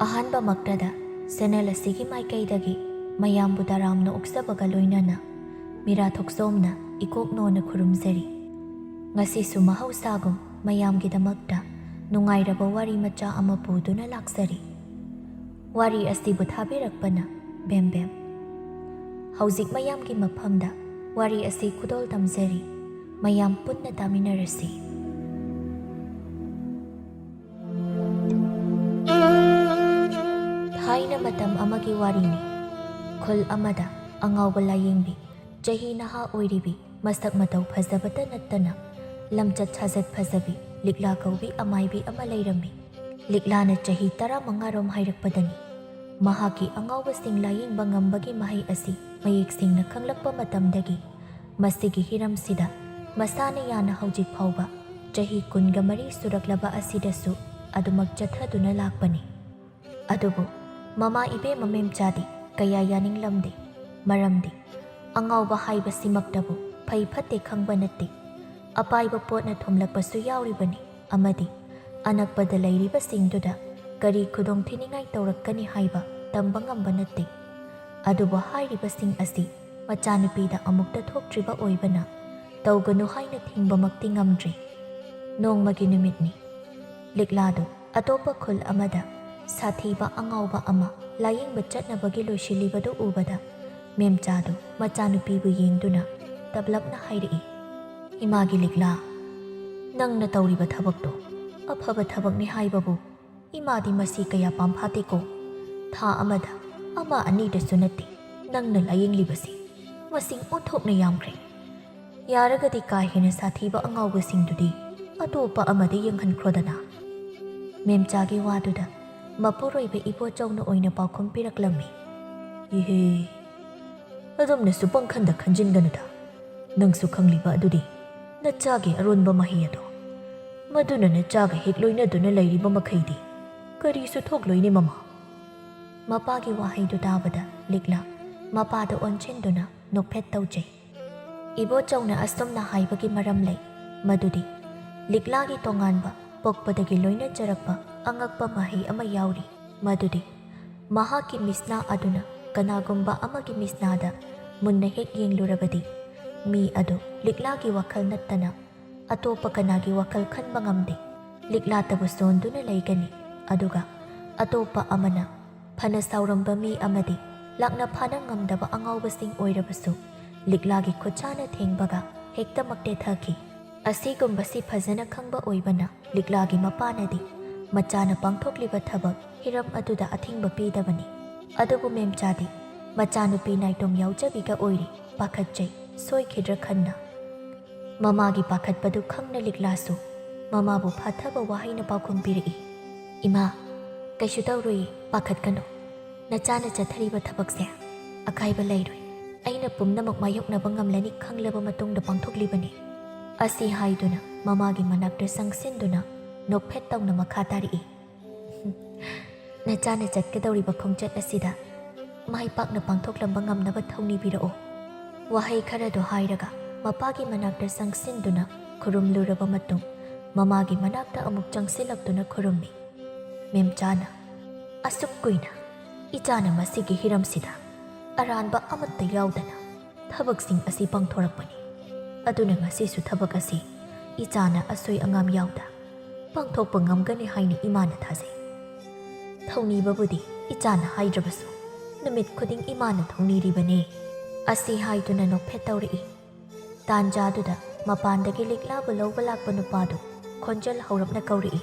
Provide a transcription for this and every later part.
ꯑꯍꯥꯟꯕ ꯃꯛꯇꯗ ꯁꯦꯅꯦꯜ ꯑꯁꯤꯒꯤ ꯃꯥꯏꯀꯩꯗꯒꯤ ꯃꯌꯥꯝꯕꯨ ꯇꯔꯥꯝꯅ ꯑꯣꯛꯆꯕꯒ ꯂꯣꯏꯅꯅ ꯃꯤꯔꯥꯊꯣꯛꯆꯣꯝꯅ ꯏꯀꯣꯛ ꯅꯣꯟꯅ ꯈꯨꯔꯨꯝꯖꯔꯤ꯫ ꯉꯁꯤꯁꯨ ꯃꯍꯧꯁꯥꯒꯨꯝ ꯃꯌꯥꯝꯒꯤꯗꯃꯛꯇ ꯅꯨꯡꯉꯥꯏꯔꯕ ꯋꯥꯔꯤ ꯃꯆꯥ ꯑꯃ ꯄꯨꯗꯨꯅ ꯂꯥꯛꯆꯔꯤ꯫ ꯋꯥꯔꯤ ꯑꯁꯤꯕꯨ ꯊꯥꯕꯤꯔꯛꯄꯅ ꯕꯦꯝꯕꯦꯝ꯫ ꯍꯧꯖꯤꯛ ꯃꯌꯥꯝꯒꯤ ꯃꯐꯝꯗ ꯋꯥꯔꯤ ꯑꯁꯤ ꯈꯨꯗꯣꯜ ꯇꯝꯖꯔꯤ꯫ ꯃꯌꯥꯝ ꯄꯨꯟꯅ ꯇꯥꯃꯤꯟꯅꯔꯁꯤ꯫ ꯊꯥꯏꯅ ꯃꯇꯝ ꯑꯃꯒꯤ ꯋꯥꯔꯤꯅꯤ꯫ ꯈꯨꯜ ꯑꯃꯗ ꯑꯉꯥꯎꯕ ꯂꯥꯌꯦꯡꯕꯤ, ꯆꯍꯤ ꯅꯍꯥ ꯑꯣꯏꯔꯤꯕꯤ, ꯃꯁꯛ ꯃꯇꯧ ꯐꯖꯕꯇ ꯅꯠꯇꯅ ꯂꯝꯆꯠ ꯁꯥꯖꯠ ꯐꯖꯕꯤ ꯂꯤꯛꯂꯥ ꯀꯧꯕꯤ ꯑꯃꯥꯏꯕꯤ ꯑꯃ ꯂꯩꯔꯝꯃꯤ꯫ ꯂꯤꯛꯂꯥꯅ ꯆꯍꯤ 15ꯔꯣꯝ ꯍꯥꯏꯔꯛꯄꯗꯅꯤ ꯃꯍꯥꯛꯀꯤ ꯑꯉꯥꯎꯕꯁꯤꯡ ꯂꯥꯌꯦꯡꯕ ꯉꯝꯕꯒꯤ ꯃꯍꯩ ꯑꯁꯤ ꯃꯌꯦꯛ ꯁꯦꯡꯅ ꯈꯪꯂꯛꯄ ꯃꯇꯝꯗꯒꯤ ꯃꯁꯤꯒꯤ ꯍꯤꯔꯝꯁꯤꯗ ꯃꯁꯥꯅ ꯌꯥꯅ ꯍꯧꯖꯤꯛ ꯐꯥꯎꯕ ꯆꯍꯤ 14 ꯁꯨꯔꯛꯂꯕ ꯑꯁꯤꯗꯁꯨ ꯑꯗꯨꯃꯛ ꯆꯠꯊꯗꯨꯅ ꯂꯥꯛꯄꯅꯤ꯫ ꯑꯗꯨꯕꯨ ꯃꯃꯥ ꯏꯕꯦꯝꯃ ꯃꯦꯝꯆꯥꯗꯤ ꯀꯌꯥ ꯌꯥꯅꯤꯡꯂꯝꯗꯦ꯫ ꯃꯔꯝꯗꯤ ꯑꯉꯥꯎꯕ ꯍꯥꯏꯕꯁꯤꯃꯛꯇꯕꯨ ꯐꯩ ꯐꯠꯇꯦ ꯈꯪꯕ ꯅꯠꯇꯦ, ꯑꯄꯥꯏꯕ ꯄꯣꯠꯅ ꯊꯣꯝꯂꯛꯄꯁꯨ ꯌꯥꯎꯔꯤꯕꯅꯤ, ꯑꯃꯗꯤ ꯑꯅꯛꯄꯗ ꯂꯩꯔꯤꯕꯁꯤꯡꯗꯨꯗ ꯀꯔꯤ ꯈꯨꯗꯣꯡꯊꯤꯅꯤꯡꯉꯥꯏ ꯇꯧꯔꯛꯀꯅꯤ ꯍꯥꯏꯕ ꯇꯝꯕ ꯉꯝꯕ ꯅꯠꯇꯦ꯫ ꯑꯗꯨꯕꯨ ꯍꯥꯏꯔꯤꯕꯁꯤꯡ ꯑꯁꯤ ꯃꯆꯥꯅꯨꯄꯤꯗ ꯑꯃꯨꯛꯇ ꯊꯣꯛꯇ꯭ꯔꯤꯕ ꯑꯣꯏꯕꯅ ꯇꯧꯒꯅꯨ ꯍꯥꯏꯅ ꯊꯤꯡꯕꯃꯛꯇꯤ ꯉꯝꯗ꯭ꯔꯤ꯫ ꯅꯣꯡꯃꯒꯤ ꯅꯨꯃꯤꯠꯅꯤ꯫ ꯂꯤꯛꯂꯥꯗꯨ ꯑꯇꯣꯞꯄ ꯈꯨꯜ ꯑꯃꯗ ꯁꯥꯊꯤꯕ ꯑꯉꯥꯎꯕ ꯑꯃ ꯂꯥꯌꯦꯡꯕ ꯆꯠꯅꯕꯒꯤ ꯂꯣꯏꯁꯤꯜꯂꯤꯕꯗꯨ ꯎꯕꯗ ꯃꯦꯝꯆꯥꯗꯨ ꯃꯆꯥꯅꯨꯄꯤꯕꯨ ꯌꯦꯡꯗꯨꯅ ꯇꯞꯂꯞꯅ ꯍꯥꯏꯔꯛꯏ, "ꯏꯃꯥꯒꯤ ꯂꯤꯛꯂꯥ, ꯅꯪꯅ ꯇꯧꯔꯤꯕ ꯊꯕꯛꯇꯣ ꯑꯐꯕ ꯊꯕꯛꯅꯤ ꯍꯥꯏꯕꯕꯨ ꯏꯃꯥꯗꯤ ꯃꯁꯤ ꯀꯌꯥ ꯄꯥꯝꯐꯥꯠꯇꯦꯀꯣ꯫ ꯊꯥ ꯑꯃꯗ ꯑꯃ ꯑꯅꯤꯗꯁꯨ ꯅꯠꯇꯦ ꯅꯪꯅ ꯂꯥꯌꯦꯡꯂꯤꯕꯁꯤ ꯃꯁꯤꯡ ꯑꯣꯟꯊꯣꯛꯅ ꯌꯥꯝꯈ꯭ꯔꯦ꯫ ꯌꯥꯔꯒꯗꯤ ꯀꯥ ꯍꯦꯟꯅ ꯁꯥꯊꯤꯕ ꯑꯉꯥꯎꯕꯁꯤꯡꯗꯨꯗꯤ ꯑꯇꯣꯞꯄ ꯑꯃꯗ ꯌꯦꯡꯍꯟꯈ꯭ꯔꯣꯗꯅ." ꯃꯦꯝꯆꯥꯒꯤ ꯋꯥꯗꯨꯗ ꯃꯄꯨꯔꯣꯏꯕ ꯏꯕꯣꯆꯧꯅ ꯑꯣꯏꯅ ꯄꯥꯎꯈꯨꯝ ꯄꯤꯔꯛꯂꯝꯃꯤ, "ꯏꯍꯦ, ꯑꯗꯨꯝꯅꯁꯨ ꯄꯪꯈꯟꯗ ꯈꯟꯖꯤꯟꯒꯅꯨꯗ꯫ ꯅꯪꯁꯨ ꯈꯪꯂꯤꯕ ꯑꯗꯨꯗꯤ ꯅꯆꯥꯒꯤ ꯑꯔꯣꯟꯕ ꯃꯍꯩ ꯑꯗꯣ, ꯃꯗꯨꯅ ꯅꯆꯥꯒ ꯍꯦꯛ ꯂꯣꯏꯅꯗꯨꯅ ꯂꯩꯔꯤꯕ ꯃꯈꯩꯗꯤ ꯀꯔꯤꯁꯨ ꯊꯣꯛꯂꯣꯏꯅꯦ ꯃꯃꯥ." ꯃꯄꯥꯒꯤ ꯋꯥꯍꯩꯗꯨ ꯇꯥꯕꯗ ꯂꯤꯛꯂꯥ ꯃꯄꯥꯗ ꯑꯣꯟꯁꯤꯟꯗꯨꯅ ꯅꯣꯛꯐꯦꯠ ꯇꯧꯖꯩ꯫ ꯏꯕꯣꯆꯧꯅ ꯑꯁꯨꯝꯅ ꯍꯥꯏꯕꯒꯤ ꯃꯔꯝ ꯂꯩ, ꯃꯗꯨꯗꯤ ꯂꯤꯛꯂꯥꯒꯤ ꯇꯣꯉꯥꯟꯕ ꯄꯣꯛꯄꯗꯒꯤ ꯂꯣꯏꯅꯖꯔꯛꯄ ꯑꯉꯛꯄ ꯃꯍꯩ ꯑꯃ ꯌꯥꯎꯔꯤ, ꯃꯗꯨꯗꯤ ꯃꯍꯥꯛꯀꯤ ꯃꯤꯁꯅꯥ ꯑꯗꯨꯅ ꯀꯅꯥꯒꯨꯝꯕ ꯑꯃꯒꯤ ꯃꯤꯁꯅꯥꯗ ꯃꯨꯟꯅ ꯍꯦꯛ ꯌꯦꯡꯂꯨꯔꯕꯗꯤ ꯃꯤ ꯑꯗꯨ ꯂꯤꯛꯂꯥꯒꯤ ꯋꯥꯈꯜ ꯅꯠꯇꯅ ꯑꯇꯣꯞꯄ ꯀꯅꯥꯒꯤ ꯋꯥꯈꯜ ꯈꯟꯕ ꯉꯝꯗꯦ꯫ ꯂꯤꯛꯂꯥꯇꯕꯨ ꯁꯣꯟꯗꯨꯅ ꯂꯩꯒꯅꯤ, ꯑꯗꯨꯒ ꯑꯇꯣꯞꯄ ꯑꯃꯅ ꯐꯅ ꯁꯥꯎꯔꯝꯕ ꯃꯤ ꯑꯃꯗꯤ ꯂꯥꯛꯅ ꯐꯥꯅ ꯉꯝꯗꯕ ꯑꯉꯥꯎꯕꯁꯤꯡ ꯑꯣꯏꯔꯕꯁꯨ ꯂꯤꯛꯂꯥꯒꯤ ꯈꯨꯠꯁꯥꯅ ꯊꯦꯡꯕꯒ ꯍꯦꯛꯇꯃꯛ ꯇꯦꯊꯈꯤ꯫ ꯑꯁꯤꯒꯨꯝꯕꯁꯤ ꯐꯖꯅ ꯈꯪꯕ ꯑꯣꯏꯕꯅ ꯂꯤꯛꯂꯥꯒꯤ ꯃꯄꯥꯅꯗꯤ ꯃꯆꯥꯅ ꯄꯥꯡꯊꯣꯛꯂꯤꯕ ꯊꯕꯛ ꯍꯤꯔꯝ ꯑꯗꯨꯗ ꯑꯊꯤꯡꯕ ꯄꯤꯗꯕꯅꯤ꯫ ꯑꯗꯨꯕꯨ ꯃꯦꯝꯆꯥꯗꯤ ꯃꯆꯥꯅꯨꯄꯤ ꯅꯥꯏꯇꯣꯝ ꯌꯥꯎꯖꯕꯤꯒ ꯑꯣꯏꯔꯤ, ꯄꯥꯈꯠꯆꯩ ꯁꯣꯏꯈꯤꯗ꯭ꯔꯥ ꯈꯟꯅ꯫ ꯃꯃꯥꯒꯤ ꯄꯥꯈꯠꯄꯗꯨ ꯈꯪꯅ ꯂꯤꯛꯂꯥꯁꯨ ꯃꯃꯥꯕꯨ ꯐꯥꯊꯕ ꯋꯥꯍꯩꯅ ꯄꯥꯎꯈꯨꯝ ꯄꯤꯔꯛꯏ, "ꯏꯃꯥ, ꯀꯩꯁꯨ ꯇꯧꯔꯣꯏꯌꯦ, ꯄꯥꯈꯠꯀꯅꯨ꯫ ꯅꯆꯥꯅ ꯆꯠꯊꯔꯤꯕ ꯊꯕꯛꯁꯦ ꯑꯀꯥꯏꯕ ꯂꯩꯔꯣꯏ꯫ ꯑꯩꯅ ꯄꯨꯝꯅꯃꯛ ꯃꯥꯌꯣꯛꯅꯕ ꯉꯝꯂꯅꯤ ꯈꯪꯂꯕ ꯃꯇꯨꯡꯗ ꯄꯥꯡꯊꯣꯛꯂꯤꯕꯅꯤ." ꯑꯁꯤ ꯍꯥꯏꯗꯨꯅ ꯃꯃꯥꯒꯤ ꯃꯅꯥꯛꯇ ꯆꯪꯁꯤꯟꯗꯨꯅ ꯅꯣꯛꯐꯦꯠ ꯇꯧꯅ ꯃꯈꯥ ꯇꯥꯔꯛꯏ, "ꯅꯆꯥꯅ ꯆꯠꯀꯗꯧꯔꯤꯕ ꯈꯣꯡꯆꯠ ꯑꯁꯤꯗ ꯃꯥꯏ ꯄꯥꯛꯅ ꯄꯥꯡꯊꯣꯛꯂꯝꯕ ꯉꯝꯅꯕ ꯊꯧꯅꯤꯕꯤꯔꯛꯑꯣ." ꯋꯥꯍꯩ ꯈꯔꯗꯣ ꯍꯥꯏꯔꯒ ꯃꯄꯥꯒꯤ ꯃꯅꯥꯛꯇ ꯆꯪꯁꯤꯟꯗꯨꯅ ꯈꯨꯔꯨꯝꯂꯨꯔꯕ ꯃꯇꯨꯡ ꯃꯃꯥꯒꯤ ꯃꯅꯥꯛꯇ ꯑꯃꯨꯛ ꯆꯪꯁꯤꯜꯂꯛꯇꯨꯅ ꯈꯨꯔꯨꯝꯃꯤ꯫ ꯃꯦꯝꯆꯥꯅ, "ꯑꯁꯨꯛ ꯀꯨꯏꯅ ꯏꯆꯥꯅ ꯃꯁꯤꯒꯤ ꯍꯤꯔꯝꯁꯤꯗ ꯑꯔꯥꯟꯕ ꯑꯃꯠꯇ ꯌꯥꯎꯗꯅ ꯊꯕꯛꯁꯤꯡ ꯑꯁꯤ ꯄꯥꯡꯊꯣꯔꯛꯄꯅꯤ꯫ ꯑꯗꯨꯅ ꯉꯁꯤꯁꯨ ꯊꯕꯛ ꯑꯁꯤ ꯏꯆꯥꯅ ꯑꯁꯣꯏ ꯑꯉꯥꯝ ꯌꯥꯎꯗ ꯄꯥꯡꯊꯣꯛꯄ ꯉꯝꯒꯅꯤ ꯍꯥꯏꯅ ꯏꯃꯥꯅ ꯊꯥꯖꯩ꯫ ꯊꯧꯅꯤꯕꯕꯨꯗꯤ ꯏꯆꯥꯅ ꯍꯥꯏꯗ꯭ꯔꯕꯁꯨ ꯅꯨꯃꯤꯠ ꯈꯨꯗꯤꯡ ꯏꯃꯥꯅ ꯊꯧꯅꯤꯔꯤꯕꯅꯤ." ꯑꯁꯤ ꯍꯥꯏꯗꯨꯅ ꯅꯣꯛꯐꯦꯠ ꯇꯧꯔꯛꯏ꯫ ꯇꯥꯟꯖꯥꯗꯨꯗ ꯃꯄꯥꯟꯗꯒꯤ ꯂꯤꯛꯂꯥꯕꯨ ꯂꯧꯕ ꯂꯥꯛꯄ ꯅꯨꯄꯥꯗꯨ ꯈꯣꯟꯖꯦꯜ ꯍꯧꯔꯞꯅ ꯀꯧꯔꯛꯏ,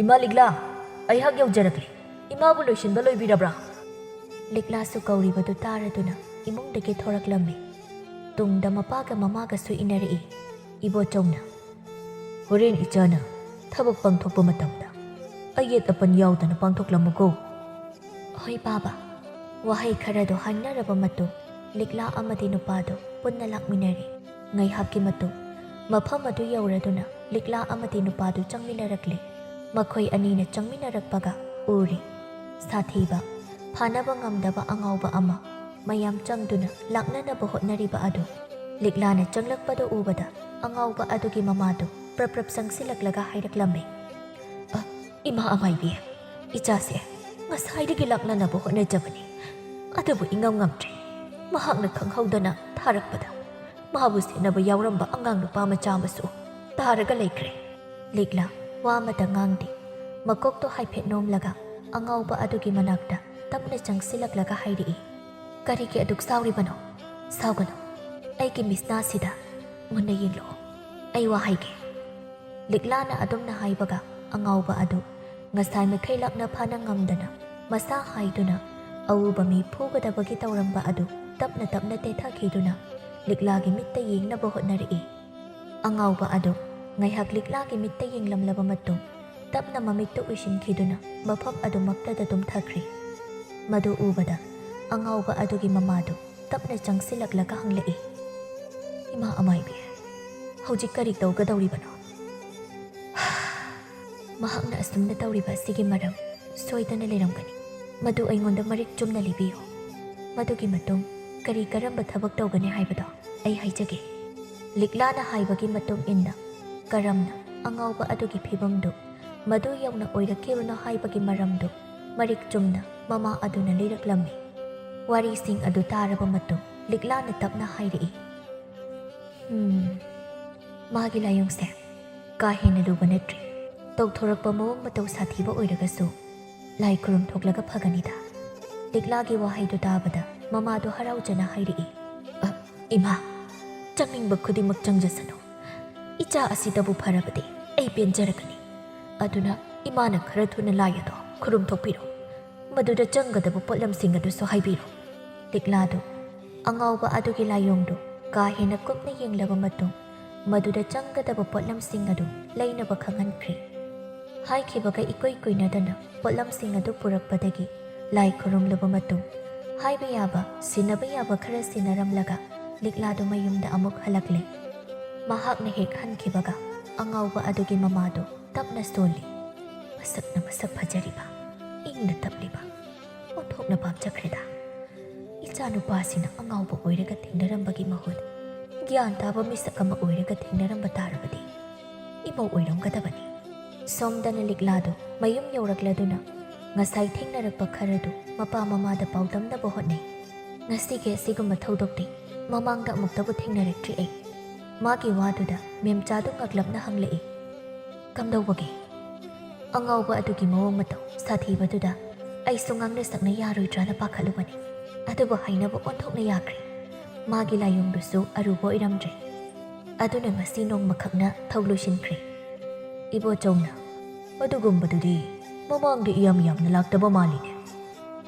"ꯏꯃꯥ ꯂꯤꯛꯂꯥ, ꯑꯩꯍꯥꯛ ꯌꯧꯖꯔꯛꯂꯦ꯫ ꯏꯃꯥꯕꯨ ꯂꯣꯏꯁꯤꯟꯕ ꯂꯣꯏꯕꯤꯔꯕ꯭ꯔꯥ?" ꯂꯤꯛꯂꯥꯁꯨ ꯀꯧꯔꯤꯕꯗꯨ ꯇꯥꯔꯗꯨꯅ ꯏꯃꯨꯡꯗꯒꯤ ꯊꯣꯔꯛꯂꯝꯃꯤ꯫ ꯇꯨꯡꯗ ꯃꯄꯥꯒ ꯃꯃꯥꯒꯁꯨ ꯏꯟꯅꯔꯛꯏ꯫ ꯏꯕꯣꯆꯧꯅ, "ꯍꯣꯔꯦꯟ ꯏꯆꯥꯅ ꯊꯕꯛ ꯄꯥꯡꯊꯣꯛꯄ ꯃꯇꯝꯗ ꯑꯌꯦꯠ ꯑꯄꯟ ꯌꯥꯎꯗꯅ ꯄꯥꯡꯊꯣꯛꯂꯝꯃꯨꯀꯣ." "ꯍꯣꯏ ꯕꯥꯕꯥ." ꯋꯥꯍꯩ ꯈꯔꯗꯣ ꯍꯥꯏꯅꯔꯕ ꯃꯇꯨꯡ ꯂꯤꯛꯂꯥ ꯑꯃꯗꯤ ꯅꯨꯄꯥꯗꯨ ꯄꯨꯟꯅ ꯂꯥꯛꯃꯤꯟꯅꯔꯤ꯫ ꯉꯥꯏꯍꯥꯛꯀꯤ ꯃꯇꯨꯡ ꯃꯐꯝ ꯑꯗꯨ ꯌꯧꯔꯗꯨꯅ ꯂꯤꯛꯂꯥ ꯑꯃꯗꯤ ꯅꯨꯄꯥꯗꯨ ꯆꯪꯃꯤꯟꯅꯔꯛꯂꯦ꯫ ꯃꯈꯣꯏ ꯑꯅꯤꯅ ꯆꯪꯃꯤꯟꯅꯔꯛꯄꯒ ꯎꯔꯤ ꯁꯥꯊꯤꯕ, ꯐꯥꯅꯕ ꯉꯝꯗꯕ ꯑꯉꯥꯎꯕ ꯑꯃ ꯃꯌꯥꯝ ꯆꯪꯗꯨꯅ ꯂꯥꯛꯅꯅꯕ ꯍꯣꯠꯅꯔꯤꯕ ꯑꯗꯨ ꯂꯤꯛꯂꯥꯅ ꯆꯪꯂꯛꯄꯗꯨ ꯎꯕꯗ ꯑꯉꯥꯎꯕ ꯑꯗꯨꯒꯤ ꯃꯃꯥꯗꯨ ꯄ꯭ꯔꯞ ꯆꯪꯁꯤꯜꯂꯛꯂꯒ ꯍꯥꯏꯔꯛꯂꯝꯃꯤ, "ꯏꯃꯥ ꯑꯃꯥꯏꯕꯤ, ꯏꯆꯥꯁꯦ ꯉꯁꯥꯏꯗꯒꯤ ꯂꯥꯛꯅꯅꯕ ꯍꯣꯠꯅꯖꯕꯅꯤ ꯑꯗꯨꯕꯨ ꯏꯉꯝ ꯉꯝꯗ꯭ꯔꯦ ꯃꯍꯥꯛꯅ ꯈꯪꯍꯧꯗꯅ ꯊꯥꯔꯛꯄꯗ ꯃꯥꯕꯨ ꯁꯦꯟꯅꯕ ꯌꯥꯎꯔꯝꯕ ꯑꯉꯥꯡ ꯅꯨꯄꯥ ꯃꯆꯥ ꯑꯃꯁꯨ ꯇꯥꯔꯒ ꯂꯩꯈ꯭ꯔꯦ ꯂꯤꯛꯂꯥ ꯋꯥ ꯑꯃꯇ ꯉꯥꯡꯗꯦ ꯃꯀꯣꯛꯇꯣ ꯍꯥꯏꯐꯦꯠ ꯅꯣꯝꯂꯒ ꯑꯉꯥꯎꯕ ꯑꯗꯨꯒꯤ ꯃꯅꯥꯛꯇ ꯇꯞꯅ ꯆꯪꯁꯤꯜꯂꯛꯂꯒ ꯍꯥꯏꯔꯛꯏ ꯀꯔꯤꯒꯤ ꯑꯗꯨꯛ ꯁꯥꯎꯔꯤꯕꯅꯣ ꯁꯥꯎꯒꯅꯨ ꯑꯩꯒꯤ ꯃꯤꯁꯅꯥꯁꯤꯗ ꯃꯨꯟꯅ ꯌꯦꯡꯂꯛꯑꯣ ꯑꯩ ꯋꯥ ꯍꯥꯏꯒꯦ ꯂꯤꯛꯂꯥꯅ ꯑꯗꯨꯝꯅ ꯍꯥꯏꯕꯒ ꯑꯉꯥꯎꯕ ꯑꯗꯨ ꯉꯁꯥꯏ ꯃꯈꯩ ꯂꯥꯛꯅ ꯐꯥꯅ ꯉꯝꯗꯅ ꯃꯁꯥ ꯍꯥꯏꯗꯨꯅ ꯑꯎꯕ ꯃꯤ ꯐꯨꯒꯗꯕꯒꯤ ꯇꯧꯔꯝꯕ ꯑꯗꯨ ꯇꯞꯅ ꯇꯞꯅ ꯇꯦꯊꯈꯤꯗꯨꯅ ꯂꯤꯛꯂꯥꯒꯤ ꯃꯤꯠꯇ ꯌꯦꯡꯅꯕ ꯍꯣꯠꯅꯔꯛꯏ ꯑꯉꯥꯎꯕ ꯑꯗꯨ ꯉꯥꯏꯍꯥꯛ ꯂꯤꯛꯂꯥꯒꯤ ꯃꯤꯠꯇ ꯌꯦꯡꯂꯝꯂꯕ ꯃꯇꯨꯡ ꯇꯞꯅ ꯃꯃꯤꯠꯇ ꯎꯏꯁꯤꯟꯈꯤꯗꯨꯅ ꯃꯐꯝ ꯑꯗꯨꯃꯛꯇꯗ ꯇꯨꯝꯊꯈ꯭ꯔꯤ ꯃꯗꯨ ꯎꯕꯗ ꯑꯉꯥꯎꯕ ꯑꯗꯨꯒꯤ ꯃꯃꯥꯗꯨ ꯇꯞꯅ ꯆꯪꯁꯤꯜꯂꯛꯂꯒ ꯍꯪꯂꯛꯏ ꯏꯃꯥ ꯑꯃꯥꯏꯕꯤ ꯍꯧꯖꯤꯛ ꯀꯔꯤ ꯇꯧꯒꯗꯧꯔꯤꯕꯅꯣ ꯃꯍꯥꯛꯅ ꯑꯁꯨꯝꯅ ꯇꯧꯔꯤꯕ ꯑꯁꯤꯒꯤ ꯃꯔꯝ ꯁꯣꯏꯗꯅ ꯂꯩꯔꯝꯒꯅꯤ ꯃꯗꯨ ꯑꯩꯉꯣꯟꯗ ꯃꯔꯤꯛ ꯆꯨꯝꯅ ꯂꯤꯕꯤꯌꯨ ꯃꯗꯨꯒꯤ ꯃꯇꯨꯡ ꯀꯔꯤ ꯀꯔꯝꯕ ꯊꯕꯛ ꯇꯧꯒꯅꯤ ꯍꯥꯏꯕꯗꯣ ꯑꯩ ꯍꯥꯏꯖꯒꯦ ꯂꯤꯛꯂꯥꯅ ꯍꯥꯏꯕꯒꯤ ꯃꯇꯨꯡ ꯏꯟꯅ ꯀꯔꯝꯅ ꯑꯉꯥꯎꯕ ꯑꯗꯨꯒꯤ ꯐꯤꯕꯝꯗꯨ ꯃꯗꯨ ꯌꯧꯅ ꯑꯣꯏꯔꯛꯈꯤꯕꯅꯣ ꯍꯥꯏꯕꯒꯤ ꯃꯔꯝꯗꯨ ꯃꯔꯤꯛ ꯆꯨꯝꯅ ꯃꯃꯥ ꯑꯗꯨꯅ ꯂꯤꯔꯛꯂꯝꯃꯤ ꯋꯥꯔꯤꯁꯤꯡ ꯑꯗꯨ ꯇꯥꯔꯕ ꯃꯇꯨꯡ ꯂꯤꯛꯂꯥꯅ ꯇꯞꯅ ꯍꯥꯏꯔꯛꯏ ꯃꯥꯒꯤ ꯂꯥꯏꯑꯣꯡꯁꯦ ꯀꯥ ꯍꯦꯟꯅ ꯂꯨꯕ ꯅꯠꯇ꯭ꯔꯤ ꯇꯧꯊꯣꯔꯛꯄ ꯃꯑꯣꯡ ꯃꯇꯧ ꯁꯥꯊꯤꯕ ꯑꯣꯏꯔꯒꯁꯨ ꯂꯥꯏ ꯈꯨꯔꯨꯝ ꯊꯣꯛꯂꯒ ꯐꯒꯅꯤꯗ ꯂꯤꯛꯂꯥꯒꯤ ꯋꯥꯍꯩꯗꯨ ꯇꯥꯕꯗ ꯃꯃꯥꯗꯨ ꯍꯔꯥꯎꯖꯅ ꯍꯥꯏꯔꯛꯏ ꯏꯃꯥ ꯆꯪꯅꯤꯡꯕ ꯈꯨꯗꯤꯡꯃꯛ ꯆꯪꯖꯁꯅꯨ ꯏꯆꯥ ꯑꯁꯤꯗꯕꯨ ꯐꯔꯕꯗꯤ ꯑꯩ ꯄꯦꯟꯖꯔꯒꯅꯤ ꯑꯗꯨꯅ ꯏꯃꯥꯅ ꯈꯔ ꯊꯨꯅ ꯂꯥꯏ ꯑꯗꯣ ꯈꯨꯔꯨꯝ ꯊꯣꯛꯄꯤꯔꯣ ꯃꯗꯨꯗ ꯆꯪꯒꯗꯕ ꯄꯣꯠꯂꯝꯁꯤꯡ ꯑꯗꯨꯁꯨ ꯍꯥꯏꯕꯤꯔꯣ ꯂꯤꯛꯂꯥꯗꯨ ꯑꯉꯥꯎꯕ ꯑꯗꯨꯒꯤ ꯂꯥꯏꯑꯣꯡꯗꯨ ꯀꯥ ꯍꯦꯟꯅ ꯀꯨꯞꯅ ꯌꯦꯡꯂꯕ ꯃꯇꯨꯡ ꯃꯗꯨꯗ ꯆꯪꯒꯗꯕ ꯄꯣꯠꯂꯝꯁꯤꯡ ꯑꯗꯨ ꯂꯩꯅꯕ ꯈꯪꯍꯟꯈ꯭ꯔꯤ ꯍꯥꯏꯈꯤꯕꯒ ꯏꯀꯨꯏ ꯀꯨꯏꯅꯗꯅ ꯄꯣꯠꯂꯝꯁꯤꯡ ꯑꯗꯨ ꯄꯨꯔꯛꯄꯗꯒꯤ ꯂꯥꯏ ꯈꯨꯔꯨꯝꯂꯕ ꯃꯇꯨꯡ ꯍꯥꯏꯕ ꯌꯥꯕ ꯁꯤꯟꯅꯕ ꯌꯥꯕ ꯈꯔ ꯁꯤꯟꯅꯔꯝꯂꯒ ꯂꯤꯛꯂꯥꯗꯨ ꯃꯌꯨꯝꯗ ꯑꯃꯨꯛ ꯍꯜꯂꯛꯂꯦ ꯃꯍꯥꯛꯅ ꯍꯦꯛ ꯍꯟꯈꯤꯕꯒ ꯑꯉꯥꯎꯕ ꯑꯗꯨꯒꯤ ꯃꯃꯥꯗꯨ ꯇꯞꯅ ꯁꯣꯜꯂꯤ ꯃꯁꯛꯅ ꯃꯁꯛ ꯐꯖꯔꯤꯕ ꯏꯪꯅ ꯇꯞꯂꯤꯕ ꯑꯣꯟꯊꯣꯛꯅ ꯄꯥꯝꯖꯈ꯭ꯔꯦꯗ ꯏꯆꯥꯅꯨꯄꯥꯁꯤꯅ ꯑꯉꯥꯎꯕ ꯑꯣꯏꯔꯒ ꯊꯦꯡꯅꯔꯝꯕꯒꯤ ꯃꯍꯨꯠ ꯒ꯭ꯌꯥꯟ ꯇꯥꯕ ꯃꯤꯁꯛ ꯑꯃ ꯑꯣꯏꯔꯒ ꯊꯦꯡꯅꯔꯝꯕ ꯇꯥꯔꯕꯗꯤ ꯏꯃꯧ ꯑꯣꯏꯔꯝꯒꯗꯕꯅꯤ ꯁꯣꯝꯗꯅ ꯂꯤꯛꯂꯥꯗꯨ ꯃꯌꯨꯝ ꯌꯧꯔꯛꯂꯗꯨꯅ ꯉꯁꯥꯏ ꯊꯦꯡꯅꯔꯛꯄ ꯈꯔꯗꯨ ꯃꯄꯥ ꯃꯃꯥꯗ ꯄꯥꯎꯗꯝꯅꯕ ꯍꯣꯠꯅꯩ ꯉꯁꯤꯒꯤ ꯑꯁꯤꯒꯨꯝꯕ ꯊꯧꯗꯣꯛꯇꯤ ꯃꯃꯥꯡꯗ ꯑꯃꯨꯛꯇꯕꯨ ꯊꯦꯡꯅꯔꯛꯇ꯭ꯔꯤ ꯑꯩ ꯃꯥꯒꯤ ꯋꯥꯗꯨꯗ ꯃꯦꯝꯆꯥꯗꯨ ꯉꯛꯂꯞꯅ ꯍꯪꯂꯛꯏ ꯀꯝꯗꯧꯕꯒꯦ ꯑꯉꯥꯎꯕ ꯑꯗꯨꯒꯤ ꯃꯑꯣꯡ ꯃꯇꯧ ꯁꯥꯊꯤꯕꯗꯨꯗ ꯑꯩꯁꯨ ꯉꯥꯡꯅ ꯁꯛꯅ ꯌꯥꯔꯣꯏꯗ꯭ꯔꯥꯅ ꯄꯥꯈꯠꯂꯨꯕꯅꯤ ꯑꯗꯨꯕꯨ ꯍꯩꯅꯕ ꯑꯣꯟꯊꯣꯛꯅ ꯌꯥꯈ꯭ꯔꯦ ꯃꯥꯒꯤ ꯂꯥꯏꯑꯣꯡꯗꯨꯁꯨ ꯑꯔꯨꯕ ꯑꯣꯏꯔꯝꯗ꯭ꯔꯦ ꯑꯗꯨꯅ ꯉꯁꯤ ꯅꯣꯡꯃꯈꯛꯅ ꯊꯧ ꯂꯣꯏꯁꯤꯟꯈ꯭ꯔꯦ ꯏꯕꯣꯆꯧꯅ ꯑꯗꯨꯒꯨꯝꯕꯗꯨꯗꯤ ꯃꯃꯥꯡꯗ ꯌꯥꯝꯅ ꯂꯥꯛꯇꯕ ꯃꯥꯜꯂꯤꯅꯦ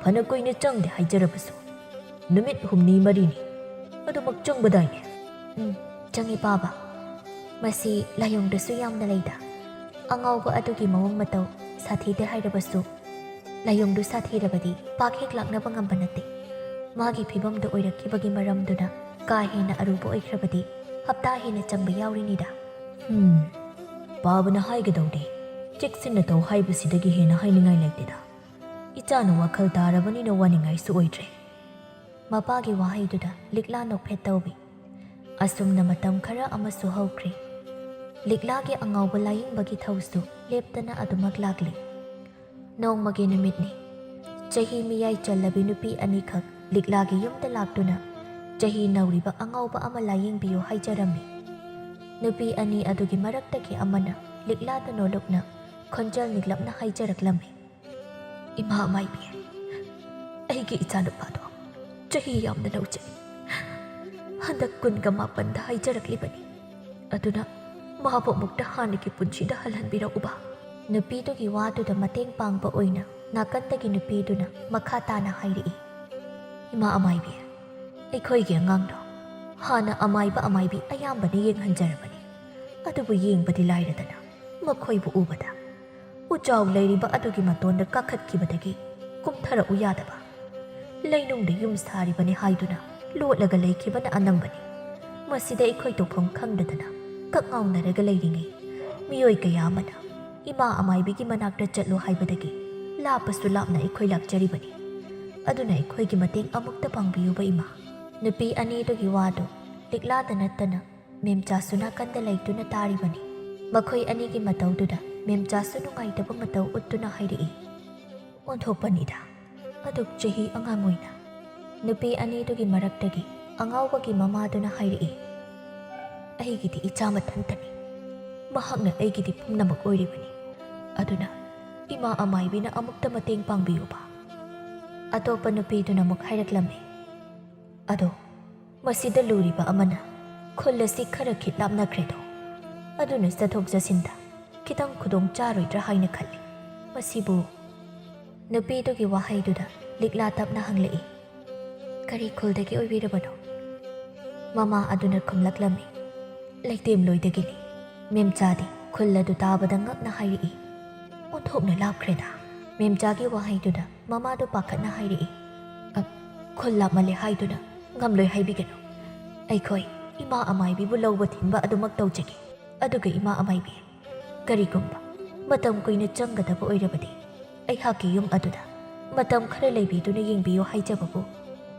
ꯐꯅ ꯀꯨꯏꯅ ꯆꯪꯗꯦ ꯍꯥꯏꯖꯔꯕꯁꯨ ꯅꯨꯃꯤꯠ 6-4ꯅꯤ ꯑꯗꯨꯃꯛ ꯆꯪꯕꯗꯥꯏꯅꯦ ꯆꯪꯉꯤ ꯄꯥꯕ ꯃꯁꯤ ꯂꯥꯏꯑꯣꯡꯗꯁꯨ ꯌꯥꯝꯅ ꯂꯩꯗ ꯑꯉꯥꯎꯕ ꯑꯗꯨꯒꯤ ꯃꯑꯣꯡ ꯃꯇꯧ ꯁꯥꯊꯤꯗꯦ ꯍꯥꯏꯔꯕꯁꯨ ꯂꯥꯏꯑꯣꯡꯗꯨ ꯁꯥꯊꯤꯔꯕꯗꯤ ꯄꯥꯛ ꯍꯦꯛ ꯂꯥꯛꯅꯕ ꯉꯝꯕ ꯅꯠꯇꯦ ꯃꯥꯒꯤ ꯐꯤꯕꯝꯗ ꯑꯣꯏꯔꯛꯈꯤꯕꯒꯤ ꯃꯔꯝꯗꯨꯅ ꯀꯥ ꯍꯦꯟꯅ ꯑꯔꯨꯕ ꯑꯣꯏꯈ꯭ꯔꯕꯗꯤ ꯍꯞꯇꯥ ꯍꯦꯟꯅ ꯆꯪꯕ ꯌꯥꯎꯔꯤꯅꯤꯗ ꯄꯥꯕꯅ ꯍꯥꯏꯒꯗꯧꯗꯤ ꯆꯦꯛꯁꯤꯟꯅ ꯇꯧ ꯍꯥꯏꯕꯁꯤꯗꯒꯤ ꯍꯦꯟꯅ ꯍꯥꯏꯅꯤꯡꯉꯥꯏ ꯂꯩꯇꯦꯗ ꯏꯆꯥꯅ ꯋꯥꯈꯜ ꯇꯥꯔꯕꯅꯤꯅ ꯋꯥꯅꯤꯡꯉꯥꯏꯁꯨ ꯑꯣꯏꯗ꯭ꯔꯦ ꯃꯄꯥꯒꯤ ꯋꯥꯍꯩꯗꯨꯗ ꯂꯤꯛꯂꯥ ꯅꯣꯛꯐꯦꯠ ꯇꯧꯏ ꯑꯁꯨꯝꯅ ꯃꯇꯝ ꯈꯔ ꯑꯃꯁꯨ ꯍꯧꯈ꯭ꯔꯦ ꯂꯤꯛꯂꯥꯒꯤ ꯑꯉꯥꯎꯕ ꯂꯥꯌꯦꯡꯕꯒꯤ ꯊꯧꯁꯨ ꯂꯦꯞꯇꯅ ꯑꯗꯨꯃꯛ ꯂꯥꯛꯂꯤ ꯅꯣꯡꯃꯒꯤ ꯅꯨꯃꯤꯠꯅꯤ ꯆꯍꯤ ꯃꯤꯌꯥꯏ ꯆꯜꯂꯕꯤ ꯅꯨꯄꯤ ꯑꯅꯤꯈꯛ ꯂꯤꯛꯂꯥꯒꯤ ꯌꯨꯝꯗ ꯂꯥꯛꯇꯨꯅ ꯆꯍꯤ ನꯧರಿꯕ ꯑꯉꯥꯎꯕ ꯑꯃ ꯂꯥꯌꯦꯡꯕꯤꯌꯨ ꯍꯥꯏꯖꯔꯝꯃꯤ ꯅꯨꯄꯤ ꯑꯅꯤ ꯑꯗꯨꯒꯤ ꯃꯔꯛꯇꯒꯤ ꯑꯃꯅ ꯂꯤꯛꯂꯥꯗ ꯅꯣꯜꯂꯨꯛꯅ ꯈꯣꯟꯖꯦꯜ ꯅꯤꯛꯂꯞꯅ ꯍꯥꯏꯖꯔꯛꯂꯝꯃꯤ ꯏꯃꯥ ꯑꯃꯥꯏꯕꯤ ꯑꯩꯒꯤ ꯏꯆꯥꯅꯨꯄꯥꯗꯣ ꯆꯍꯤ ꯌꯥꯝꯅ ꯅꯧꯖꯩ ꯍꯟꯗꯛ 19ꯗ ꯍꯥꯏꯖꯔꯛꯂꯤꯕꯅꯤ ꯑꯗꯨꯅ ꯃꯥꯕꯨ ꯑꯃꯨꯛꯇ ꯍꯥꯟꯅꯒꯤ ꯄꯨꯟꯁꯤꯗ ꯍꯜꯍꯟꯕꯤꯔꯛꯎꯕ ꯅꯨꯄꯤꯗꯨꯒꯤ ꯋꯥꯗꯨꯗ ꯃꯇꯦꯡ ꯄꯥꯡꯕ ꯑꯣꯏꯅ ꯅꯥꯀꯟꯗꯒꯤ ꯅꯨꯄꯤꯗꯨꯅ ꯃꯈꯥ ꯇꯥꯅ ꯍꯥꯏꯔꯛꯏ ꯏꯃꯥ ꯑꯃꯥꯏꯕꯤ ꯑꯩꯈꯣꯏꯒꯤ ꯑꯉꯥꯡꯗꯣ ꯍꯥꯟꯅ ꯑꯃꯥꯏꯕꯤ ꯑꯌꯥꯝꯕꯅ ꯌꯦꯡꯍꯟꯖꯔꯕꯅꯤ ꯑꯗꯨꯕꯨ ꯌꯦꯡꯕꯗꯤ ꯂꯥꯏꯔꯗꯅ ꯃꯈꯣꯏꯕꯨ ꯎꯕꯗ ꯎꯆꯥꯎ ꯂꯩꯔꯤꯕ ꯑꯗꯨꯒꯤ ꯃꯇꯣꯟꯗ ꯀꯥꯈꯠꯈꯤꯕꯗꯒꯤ ꯀꯨꯝꯊꯔꯛꯎ ꯌꯥꯗꯕ ꯂꯩꯅꯨꯡꯗ ꯌꯨꯝ ꯁꯥꯔꯤꯕꯅꯤ ꯍꯥꯏꯗꯨꯅ ꯂꯣꯠꯂꯒ ꯂꯩꯈꯤꯕꯅ ꯑꯅꯝꯕꯅꯤ ꯃꯁꯤꯗ ꯑꯩꯈꯣꯏ ꯇꯧꯐꯝ ꯈꯪꯗꯗꯅ ꯀꯛꯉꯥꯎꯅꯔꯒ ꯂꯩꯔꯤꯉꯩ ꯃꯤꯑꯣꯏ ꯀꯌꯥ ꯑꯃꯅ ꯏꯃꯥ ꯑꯃꯥꯏꯕꯤꯒꯤ ꯃꯅꯥꯛꯇ ꯆꯠꯂꯨ ꯍꯥꯏꯕꯗꯒꯤ ꯂꯥꯞꯄꯁꯨ ꯂꯥꯞꯅ ꯑꯩꯈꯣꯏ ꯂꯥꯛꯆꯔꯤꯕꯅꯤ ꯑꯗꯨꯅ ꯑꯩꯈꯣꯏꯒꯤ ꯃꯇꯦꯡ ꯑꯃꯨꯛꯇ ꯄꯥꯡꯕꯤꯌꯨꯕ ꯏꯃꯥ ꯅꯨꯄꯤ ꯑꯅꯤꯗꯨꯒꯤ ꯋꯥꯗꯨ ꯂꯤꯛꯂꯥꯗ ꯅꯠꯇꯅ ꯃꯦꯝꯆꯥꯁꯨ ꯅꯥꯀꯟꯗ ꯂꯩꯇꯨꯅ ꯇꯥꯔꯤꯕꯅꯤ ꯃꯈꯣꯏ ꯑꯅꯤꯒꯤ ꯃꯇꯧꯗꯨꯗ ꯃꯦꯝꯆꯥꯁꯨ ꯅꯨꯡꯉꯥꯏꯇꯕ ꯃꯇꯧ ꯎꯠꯇꯨꯅ ꯍꯥꯏꯔꯛꯏ ꯑꯣꯟꯊꯣꯛꯄꯅꯤꯗ ꯑꯗꯨꯛ ꯆꯍꯤ ꯑꯉꯥꯡ ꯑꯣꯏꯅ ꯅꯨꯄꯤ ꯑꯅꯤꯗꯨꯒꯤ ꯃꯔꯛꯇꯒꯤ ꯑꯉꯥꯎꯕꯒꯤ ꯃꯃꯥꯗꯨꯅ ꯍꯥꯏꯔꯛꯏ, ꯑꯩꯒꯤꯗꯤ ꯏꯆꯥ ꯃꯊꯟꯇꯅꯤ, ꯃꯍꯥꯛꯅ ꯑꯩꯒꯤꯗꯤ ꯄꯨꯝꯅꯃꯛ ꯑꯣꯏꯔꯤꯕꯅꯤ, ꯑꯗꯨꯅ ꯏꯃꯥ ꯑꯃꯥꯏꯕꯤꯅ ꯑꯃꯨꯛꯇ ꯃꯇꯦꯡ ꯄꯥꯡꯕꯤꯌꯨꯕ꯫ ꯑꯇꯣꯞꯄ ꯅꯨꯄꯤꯗꯨꯅ ꯑꯃꯨꯛ ꯍꯥꯏꯔꯛꯂꯝꯃꯤ, ꯑꯗꯣ ꯃꯁꯤꯗ ꯂꯨꯔꯤꯕ ꯑꯃꯅ ꯈꯨꯜ ꯑꯁꯤ ꯈꯔ ꯈꯤꯠ ꯂꯥꯞꯅꯈ꯭ꯔꯦꯗꯣ, ꯑꯗꯨꯅ ꯆꯠꯊꯣꯛ ꯆꯠꯁꯤꯟꯗ ꯈꯤꯇꯪ ꯈꯨꯗꯣꯡ ꯆꯥꯔꯣꯏꯗ꯭ꯔꯥ ꯍꯥꯏꯅ ꯈꯜꯂꯤ, ꯃꯁꯤꯕꯨ꯫ ꯅꯨꯄꯤꯗꯨꯒꯤ ꯋꯥꯍꯩꯗꯨꯗ ꯂꯤꯛꯂꯥ ꯇꯞꯅ ꯍꯪꯂꯛꯏ, ꯀꯔꯤ ꯈꯨꯜꯗꯒꯤ ꯑꯣꯏꯕꯤꯔꯕꯅꯣ? ꯃꯃꯥ ꯑꯗꯨꯅ ꯈꯨꯝꯂꯛꯂꯝꯃꯤ, ꯂꯩꯇꯦꯝꯂꯣꯏꯗꯒꯤꯅꯤ꯫ ꯃꯦꯝꯆꯥꯗꯤ ꯈꯨꯜ ꯑꯗꯨ ꯇꯥꯕꯗ ꯉꯛꯅ ꯍꯥꯏꯔꯛꯏ, ꯑꯣꯟꯊꯣꯛꯅ ꯂꯥꯞꯈ꯭ꯔꯦꯗ꯫ ꯃꯦꯝꯆꯥꯒꯤ ꯋꯥꯍꯩꯗꯨꯗ ꯃꯃꯥꯗꯨ ꯄꯥꯈꯠꯅ ꯍꯥꯏꯔꯛꯏ, ꯈꯨꯜ ꯂꯥꯞꯃꯜꯂꯦ ꯍꯥꯏꯗꯨꯅ ꯉꯝꯂꯣꯏ ꯍꯥꯏꯕꯤꯒꯅꯨ, ꯑꯩꯈꯣꯏ ꯏꯃꯥ ꯑꯃꯥꯏꯕꯤꯕꯨ ꯂꯧꯕ ꯊꯤꯟꯕ ꯑꯗꯨꯃꯛ ꯇꯧꯖꯒꯦ꯫ ꯑꯗꯨꯒ ꯏꯃꯥ ꯑꯃꯥꯏꯕꯤ, ꯀꯔꯤꯒꯨꯝꯕ ꯃꯇꯝ ꯀꯨꯏꯅ ꯆꯪꯒꯗꯕ ꯑꯣꯏꯔꯕꯗꯤ ꯑꯩꯍꯥꯛꯀꯤ ꯌꯨꯝ ꯑꯗꯨꯗ ꯃꯇꯝ ꯈꯔ ꯂꯩꯕꯤꯗꯨꯅ ꯌꯦꯡꯕꯤꯌꯨ ꯍꯥꯏꯖꯕꯕꯨ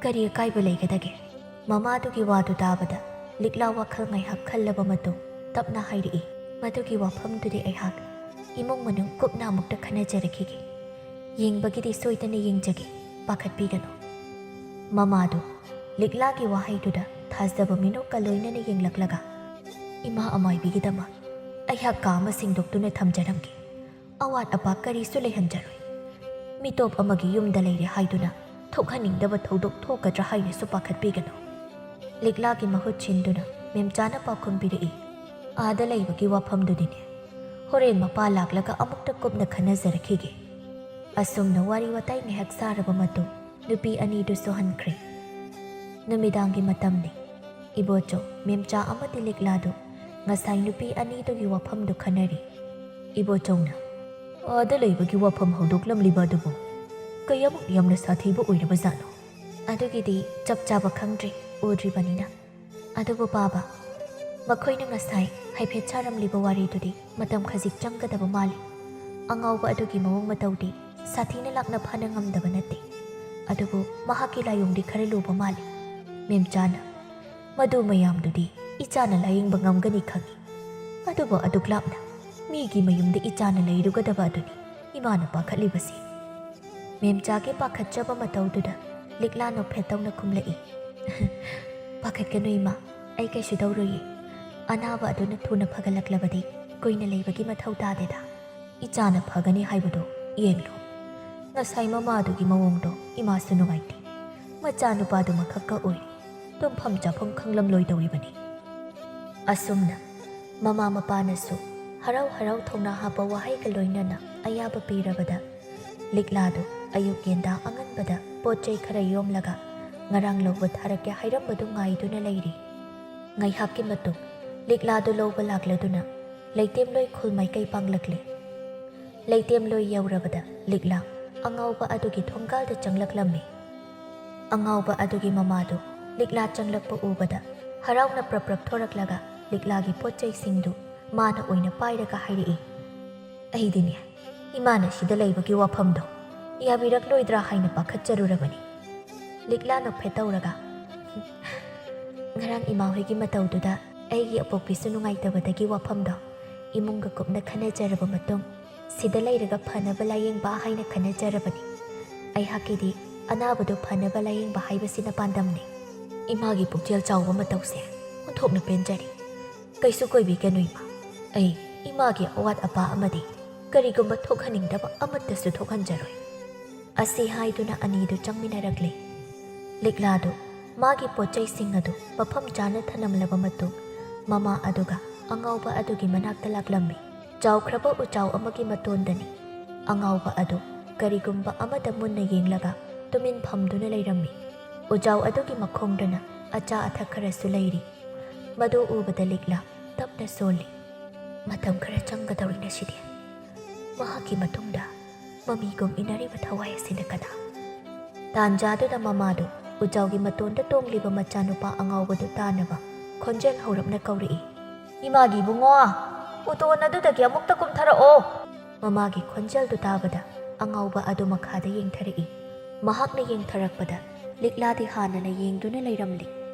ꯀꯔꯤ ꯑꯀꯥꯏꯕ ꯂꯩꯒꯗꯒꯦ? ꯃꯃꯥꯗꯨꯒꯤ ꯋꯥꯗꯨ ꯇꯥꯕꯗ ꯂꯤꯛꯂꯥ ꯋꯥꯈꯜ ꯉꯥꯏꯍꯥꯛ ꯈꯜꯂꯕ ꯃꯇꯨꯡ ꯇꯞꯅ ꯍꯥꯏꯔꯛꯏ, ꯃꯗꯨꯒꯤ ꯋꯥꯐꯝꯗꯨꯗꯤ ꯑꯩꯍꯥꯛ ꯏꯃꯨꯡ ꯃꯅꯨꯡ ꯀꯨꯞꯅ ꯑꯃꯨꯛꯇ ꯈꯟꯅꯖꯔꯛꯈꯤꯒꯦ, ꯌꯦꯡꯕꯒꯤꯗꯤ ꯁꯣꯏꯗꯅ ꯌꯦꯡꯖꯒꯦ, ꯄꯥꯈꯠꯄꯤꯒꯅꯨ꯫ ꯃꯃꯥꯗꯨ ꯂꯤꯛꯂꯥꯒꯤ ꯋꯥꯍꯩꯗꯨꯗ ꯊꯥꯖꯕ ꯃꯤꯅꯣꯛꯀ ꯂꯣꯏꯅꯅ ꯌꯦꯡꯂꯛꯂꯒ, ꯏꯃꯥ ꯑꯃꯥꯏꯕꯤꯒꯤꯗꯃꯛ ꯑꯩꯍꯥꯛ ꯀꯥ ꯑꯃ ꯁꯦꯡꯗꯣꯛꯇꯨꯅ ꯊꯝꯖꯔꯝꯒꯦ, ꯑꯋꯥꯠ ꯑꯄꯥ ꯀꯔꯤꯁꯨ ꯂꯩꯍꯟꯖꯔꯣꯏ, ꯃꯤꯇꯣꯞ ꯑꯃꯒꯤ ꯌꯨꯝꯗ ꯂꯩꯔꯦ ꯍꯥꯏꯗꯨꯅ ꯊꯣꯛꯍꯟꯅꯤꯡꯗꯕ ꯊꯧꯗꯣꯛ ꯊꯣꯛꯀꯗ꯭ꯔꯥ ꯍꯥꯏꯅꯁꯨ ꯄꯥꯈꯠꯄꯤꯒꯅꯨ꯫ ꯂꯤꯛꯂꯥꯒꯤ ꯃꯍꯨꯠ ꯁꯤꯟꯗꯨꯅ ꯃꯦꯝꯆꯥꯅ ꯄꯥꯎꯈꯨꯝ ꯄꯤꯔꯛꯏ, ꯑꯥꯗ ꯂꯩꯕꯒꯤ ꯋꯥꯐꯝꯗꯨꯗꯤꯅꯦ, ꯍꯣꯔꯦꯟ ꯃꯄꯥ ꯂꯥꯛꯂꯒ ꯑꯃꯨꯛꯇ ꯀꯨꯞꯅ ꯈꯟꯅꯖꯔꯛꯈꯤꯒꯦ꯫ ꯑꯁꯨꯝꯅ ꯋꯥꯔꯤ ꯋꯥꯇꯥꯏ ꯉꯥꯏꯍꯥꯛ ꯁꯥꯔꯕ ꯃꯇꯨꯡ ꯅꯨꯄꯤ ꯑꯅꯤꯗꯨꯁꯨ ꯍꯟꯈ꯭ꯔꯦ꯫ ꯅꯨꯃꯤꯗꯥꯡꯒꯤ ꯃꯇꯝꯅꯤ꯫ ꯏꯕꯣꯆꯧ, ꯃꯦꯝꯆꯥ ꯑꯃꯗꯤ ꯂꯤꯛꯂꯥꯗꯨ ꯉꯁꯥꯏ ꯅꯨꯄꯤ ꯑꯅꯤꯗꯨꯒꯤ ꯋꯥꯐꯝꯗꯨ ꯈꯟꯅꯔꯤ꯫ ꯏꯕꯣꯆꯧꯅ, ꯑꯥꯗ ꯂꯩꯕꯒꯤ ꯋꯥꯐꯝ ꯍꯧꯗꯣꯛꯂꯝꯂꯤꯕ ꯑꯗꯨꯕꯨ ꯀꯌꯥꯃꯨꯛ ꯌꯥꯝꯅ ꯁꯥꯊꯤꯕ ꯑꯣꯏꯔꯕꯖꯥꯠꯅꯣ? ꯑꯗꯨꯒꯤꯗꯤ ꯆꯞ ꯆꯥꯕ ꯈꯪꯗ꯭ꯔꯤ, ꯎꯗ꯭ꯔꯤꯕꯅꯤꯅ꯫ ꯑꯗꯨꯕꯨ ꯕꯥꯕꯥ, ꯃꯈꯣꯏꯅ ꯉꯁꯥꯏ ꯍꯥꯏꯐꯦꯠ ꯁꯥꯔꯝꯂꯤꯕ ꯋꯥꯔꯤꯗꯨꯗꯤ ꯃꯇꯝ ꯈꯖꯤꯛ ꯆꯪꯒꯗꯕ ꯃꯥꯜꯂꯤ꯫ ꯑꯉꯥꯎꯕ ꯑꯗꯨꯒꯤ ꯃꯑꯣꯡ ꯃꯇꯧꯗꯤ ꯁꯥꯊꯤꯅ ꯂꯥꯛꯅ ꯐꯥꯅ ꯉꯝꯗꯕ ꯅꯠꯇꯦ, ꯑꯗꯨꯕꯨ ꯃꯍꯥꯛꯀꯤ ꯂꯥꯏꯑꯣꯡꯗꯤ ꯈꯔ ꯂꯨꯕ ꯃꯥꯜꯂꯤ꯫ ꯃꯦꯝꯆꯥꯅ, ꯃꯗꯨ ꯃꯌꯥꯝꯗꯨꯗꯤ ꯏꯆꯥꯅ ꯂꯥꯌꯦꯡꯕ ꯉꯝꯒꯅꯤ ꯈꯪꯏ, ꯑꯗꯨꯕꯨ ꯑꯗꯨꯛ ꯂꯥꯞꯅ ꯃꯤꯒꯤ ꯃꯌꯨꯝꯗ ꯏꯆꯥꯅ ꯂꯩꯔꯨꯒꯗꯕ ꯑꯗꯨꯅꯤ ꯏꯃꯥꯅ ꯄꯥꯈꯠꯂꯤꯕꯁꯤ꯫ ꯃꯦꯝꯆꯥꯒꯤ ꯄꯥꯈꯠꯆꯕ ꯃꯇꯧꯗꯨꯗ ꯂꯤꯛꯂꯥ ꯅꯣꯛꯐꯦꯠ ꯇꯧꯅ ꯈꯨꯝꯂꯛꯏ, ꯄꯥꯈꯠꯀꯅꯨ ꯏꯃꯥ, ꯑꯩ ꯀꯩꯁꯨ ꯇꯧꯔꯣꯏꯌꯦ, ꯑꯅꯥꯕ ꯑꯗꯨꯅ ꯊꯨꯅ ꯐꯒꯠꯂꯛꯂꯕꯗꯤ ꯀꯨꯏꯅ ꯂꯩꯕꯒꯤ ꯃꯊꯧ ꯇꯥꯗꯦꯗ, ꯏꯆꯥꯅ ꯐꯒꯅꯤ ꯍꯥꯏꯕꯗꯣ ꯌꯦꯡꯂꯣ꯫ ꯉꯁꯥꯏ ꯃꯃꯥꯗꯨꯒꯤ ꯃꯑꯣꯡꯗꯣ ꯏꯃꯥꯁꯨ ꯅꯨꯡꯉꯥꯏꯇꯦ, ꯃꯆꯥꯅꯨꯄꯥꯗꯨ ꯃꯈꯛꯀ ꯑꯣꯏꯔꯤ, ꯇꯨꯝꯐꯝ ꯆꯥꯐꯝ ꯈꯪꯂꯝꯂꯣꯏꯗꯧꯔꯤꯕꯅꯤ꯫ ꯑꯁꯨꯝꯅ ꯃꯃꯥ ꯃꯄꯥꯅꯁꯨ ꯍꯔꯥꯎ ꯍꯔꯥꯎ ꯊꯧꯅꯥ ꯍꯥꯞꯄ ꯋꯥꯍꯩꯒ ꯂꯣꯏꯅꯅ ꯑꯌꯥꯕ ꯄꯤꯔꯕꯗ ꯂꯤꯛꯂꯥꯗꯨ ꯑꯌꯨꯛ ꯌꯦꯟꯗꯥꯡ ꯑꯉꯟꯕꯗ ꯄꯣꯠ ꯆꯩ ꯈꯔ ꯌꯣꯝꯂꯒ ꯉꯔꯥꯡ ꯂꯧꯕ ꯊꯥꯔꯛꯀꯦ ꯍꯥꯏꯔꯝꯕꯗꯨ ꯉꯥꯏꯗꯨꯅ ꯂꯩꯔꯤ꯫ ꯉꯥꯏꯍꯥꯛꯀꯤ ꯃꯇꯨꯡ ꯂꯤꯛꯂꯥꯗꯨ ꯂꯧꯕ ꯂꯥꯛꯂꯗꯨꯅ ꯂꯩꯇꯦꯝꯂꯣꯏ ꯈꯨꯜ ꯃꯥꯏꯀꯩ ꯄꯥꯡꯂꯛꯂꯤ꯫ ꯂꯩꯇꯦꯝꯂꯣꯏ ꯌꯧꯔꯕꯗ ꯂꯤꯛꯂꯥ ꯑꯉꯥꯎꯕ ꯑꯗꯨꯒꯤ ꯊꯣꯡꯒꯥꯜꯗ ꯆꯪꯂꯛꯂꯝꯃꯤ꯫ ꯑꯉꯥꯎꯕ ꯑꯗꯨꯒꯤ ꯃꯃꯥꯗꯨ ꯂꯤꯛꯂꯥ ꯆꯪꯂꯛꯄ ꯎꯕꯗ ꯍꯔꯥꯎꯅ ꯄ꯭ꯔꯞ ꯄ꯭ꯔꯞ ꯊꯣꯔꯛꯂꯒ ꯂꯤꯛꯂꯥꯒꯤ ꯄꯣꯠ ꯆꯩꯁꯤꯡꯗꯨ ꯃꯥꯅ ꯑꯣꯏꯅ ꯄꯥꯏꯔꯒ ꯍꯥꯏꯔꯛꯏ, ꯑꯩꯗꯤꯅꯦ ꯏꯃꯥꯅ ꯁꯤꯗ ꯂꯩꯕꯒꯤ ꯋꯥꯐꯝꯗꯣ ꯌꯥꯕꯤꯔꯛꯂꯣꯏꯗ꯭ꯔꯥ ꯍꯥꯏꯅ ꯄꯥꯈꯠꯆꯔꯨꯔꯕꯅꯤ꯫ ꯂꯤꯛꯂꯥ ꯅꯣꯛꯐꯦꯠ ꯇꯧꯔꯒ, ꯉꯔꯥꯡ ꯏꯃꯥꯍꯣꯏꯒꯤ ꯃꯇꯧꯗꯨꯗ ꯑꯩꯒꯤ ꯑꯄꯣꯛꯄꯤꯁꯨ ꯅꯨꯡꯉꯥꯏꯇꯕꯗꯒꯤ ꯋꯥꯐꯝꯗꯣ ꯏꯃꯨꯡꯒ ꯀꯨꯞꯅ ꯈꯟꯅꯖꯔꯕ ꯃꯇꯨꯡ ꯁꯤꯗ ꯂꯩꯔꯒ ꯐꯅꯕ ꯂꯥꯌꯦꯡꯕ ꯍꯥꯏꯅ ꯈꯟꯅꯖꯔꯕꯅꯤ꯫ ꯑꯩꯍꯥꯛꯀꯤꯗꯤ ꯑꯅꯥꯕꯗꯨ ꯐꯅꯕ ꯂꯥꯌꯦꯡꯕ ꯍꯥꯏꯕꯁꯤꯅ ꯄꯥꯟꯗꯝꯅꯤ꯫ ꯏꯃꯥꯒꯤ ꯄꯨꯛꯆꯦꯜ ꯆꯥꯎꯕ ꯃꯇꯧꯁꯦ ꯑꯣꯟꯊꯣꯛꯅ ꯄꯦꯟꯖꯔꯤ꯫ ꯀꯩꯁꯨ ꯀꯣꯏꯕꯤꯒꯅꯨ ꯏꯃꯥ, ꯑꯩ ꯏꯃꯥꯒꯤ ꯑꯋꯥꯠ ꯑꯄꯥ ꯑꯃꯗꯤ ꯀꯔꯤꯒꯨꯝꯕ ꯊꯣꯛꯍꯟꯅꯤꯡꯗꯕ ꯑꯃꯠꯇꯁꯨ ꯊꯣꯛꯍꯟꯖꯔꯣꯏ꯫ ꯑꯁꯤ ꯍꯥꯏꯗꯨꯅ ꯑꯅꯤꯗꯨ ꯆꯪꯃꯤꯟꯅꯔꯛꯂꯤ꯫ ꯂꯤꯛꯂꯥꯗꯨ ꯃꯥꯒꯤ ꯄꯣꯠꯆꯩꯁꯤꯡ ꯑꯗꯨ ꯃꯐꯝ ꯆꯥꯅ ꯊꯅꯝꯂꯕ ꯃꯇꯨꯡ ꯃꯃꯥ ꯑꯗꯨꯒ ꯑꯉꯥꯎꯕ ꯑꯗꯨꯒꯤ ꯃꯅꯥꯛꯇ ꯂꯥꯛꯂꯝꯃꯤ꯫ ꯆꯥꯎꯈ꯭ꯔꯕ ꯎꯆꯥꯎ ꯑꯃꯒꯤ ꯃꯇꯣꯟꯗꯅꯤ꯫ ꯑꯉꯥꯎꯕ ꯑꯗꯨ ꯀꯔꯤꯒꯨꯝꯕ ꯑꯃꯗ ꯃꯨꯟꯅ ꯌꯦꯡꯂꯒ ꯇꯨꯃꯤꯟ ꯐꯝꯗꯨꯅ ꯂꯩꯔꯝꯃꯤ꯫ ꯎꯆꯥꯎ ꯑꯗꯨꯒꯤ ꯃꯈꯣꯡꯗꯅ ꯑꯆꯥ ꯑꯊꯛ ꯈꯔꯁꯨ ꯂꯩꯔꯤ꯫ ꯃꯗꯨ ꯎꯕꯗ ꯂꯤꯛꯂꯥ ꯇꯞꯅ ꯁꯣꯜꯂꯤ꯫ ꯃꯇꯝ ꯈꯔ ꯆꯪꯒꯗꯧꯔꯤ ꯉꯁꯤꯗꯤ꯫ ꯃꯍꯥꯛꯀꯤ ꯃꯇꯨꯡꯗ ꯃꯃꯤꯒꯨꯝ ꯏꯟꯅꯔꯤꯕ ꯊꯋꯥꯏ ꯑꯁꯤꯅ ꯀꯅꯥ? ꯇꯥꯟꯖꯥꯗꯨꯗ ꯃꯃꯥꯗꯨ ꯎꯆꯥꯎꯒꯤ ꯃꯇꯣꯟꯗ ꯇꯣꯡꯂꯤꯕ ꯃꯆꯥꯅꯨꯄꯥ ꯑꯉꯥꯎꯕꯗꯨ ꯇꯥꯅꯕ ꯈꯣꯟꯖꯦꯜ ꯍꯧꯔꯞꯅ ꯀꯧꯔꯛꯏ, ꯏꯃꯥꯒꯤ ꯏꯕꯨꯡꯉꯣ, ꯎꯇꯣꯟ ꯑꯗꯨꯗꯒꯤ ꯑꯃꯨꯛꯇ ꯀꯨꯝꯊꯔꯛꯑꯣ꯫ ꯃꯃꯥꯒꯤ ꯈꯣꯟꯖꯦꯜꯗꯨ ꯇꯥꯕꯗ ꯑꯉꯥꯎꯕ ꯑꯗꯨ ꯃꯈꯥꯗ ꯌꯦꯡꯊꯔꯛꯏ꯫ ꯃꯍꯥꯛꯅ ꯌꯦꯡꯊꯔꯛꯄꯗ ꯂꯤꯛꯂꯥꯗꯤ ꯍꯥꯟꯅꯅ ꯌꯦꯡꯗꯨꯅ ꯂꯩꯔꯝꯂꯤ꯫